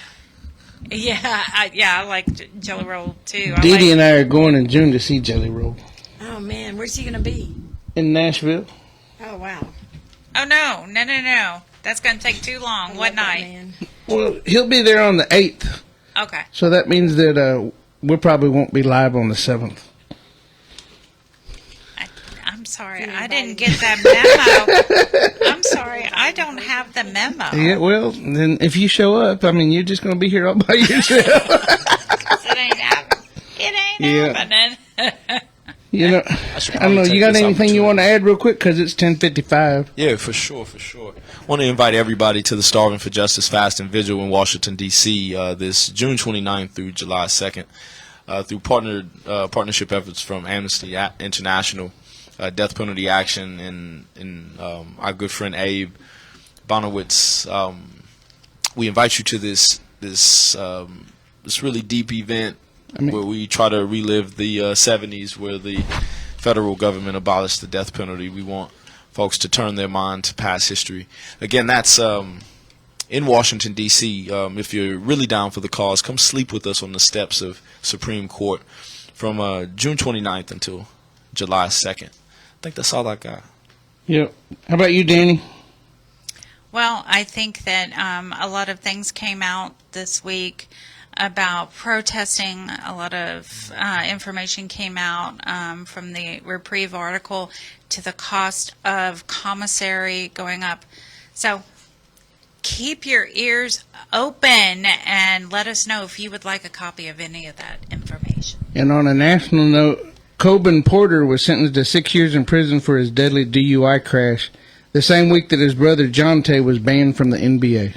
Yeah, I like Jelly Roll too. Dee Dee and I are going in June to see Jelly Roll. Oh man, where's he going to be? In Nashville. Oh wow. Oh, no. That's going to take too long. What night? Well, he'll be there on the 8th. Okay. So that means that we probably won't be live on the 7th. I'm sorry. I didn't get that memo. I'm sorry. I don't have the memo. Yeah, well, then if you show up, I mean, you're just going to be here all by yourself. It ain't happening. You know, I don't know. You got anything you want to add real quick? Because it's 10:55. Yeah, for sure. I want to invite everybody to the Starving for Justice Fast and Vigil in Washington, D.C. This June 29th through July 2nd through partnership efforts from Amnesty International, Death Penalty Action, and our good friend Abe Bonowitz. We invite you to this really deep event where we try to relive the 70s where the federal government abolished the death penalty. We want folks to turn their mind to past history. Again, that's in Washington, D.C. If you're really down for the cause, come sleep with us on the steps of Supreme Court from June 29th until July 2nd. I think that's all I got. Yep. How about you, Dani? Well, I think that a lot of things came out this week about protesting. A lot of information came out from the Reprieve article to the cost of commissary going up. So keep your ears open and let us know if you would like a copy of any of that information. And on a national note, Coben Porter was sentenced to 6 years in prison for his deadly DUI crash the same week that his brother Jonte was banned from the NBA.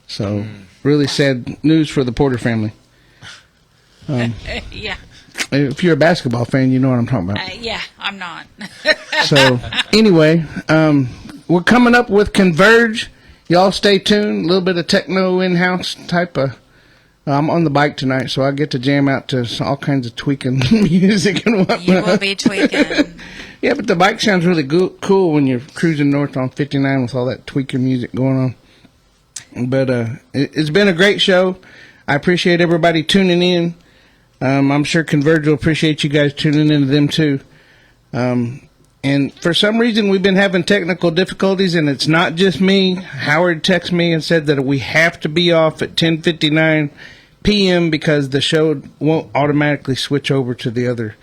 So, really sad news for the Porter family. Yeah. If you're a basketball fan, you know what I'm talking about. Yeah, I'm not. So, anyway, we're coming up with CNVRGE. Y'all stay tuned. A little bit of techno in-house type of... I'm on the bike tonight, so I get to jam out to all kinds of tweaking music and whatnot. You will be tweaking. Yeah, but the bike sounds really cool when you're cruising north on 59 with all that tweaking music going on. But it's been a great show. I appreciate everybody tuning in. I'm sure CNVRGE will appreciate you guys tuning into them too. And for some reason, we've been having technical difficulties, and it's not just me. Howard texted me and said that we have to be off at 10:59 p.m. because the show won't automatically switch over to the other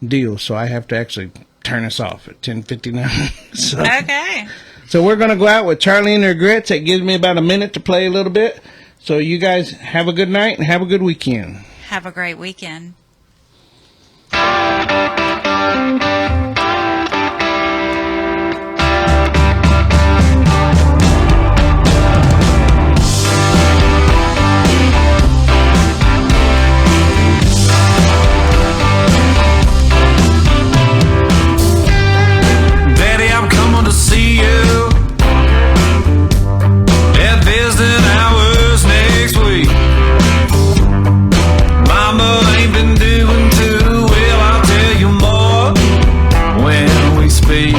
deal. So I have to actually turn us off at 10:59. Okay. So we're going to go out with Charlie and the Regrets. That gives me about a minute to play a little bit. So you guys have a good night and have a good weekend. Have a great weekend. See you at visiting hours next week. Mama ain't been doing too well, I'll tell you more when we speak.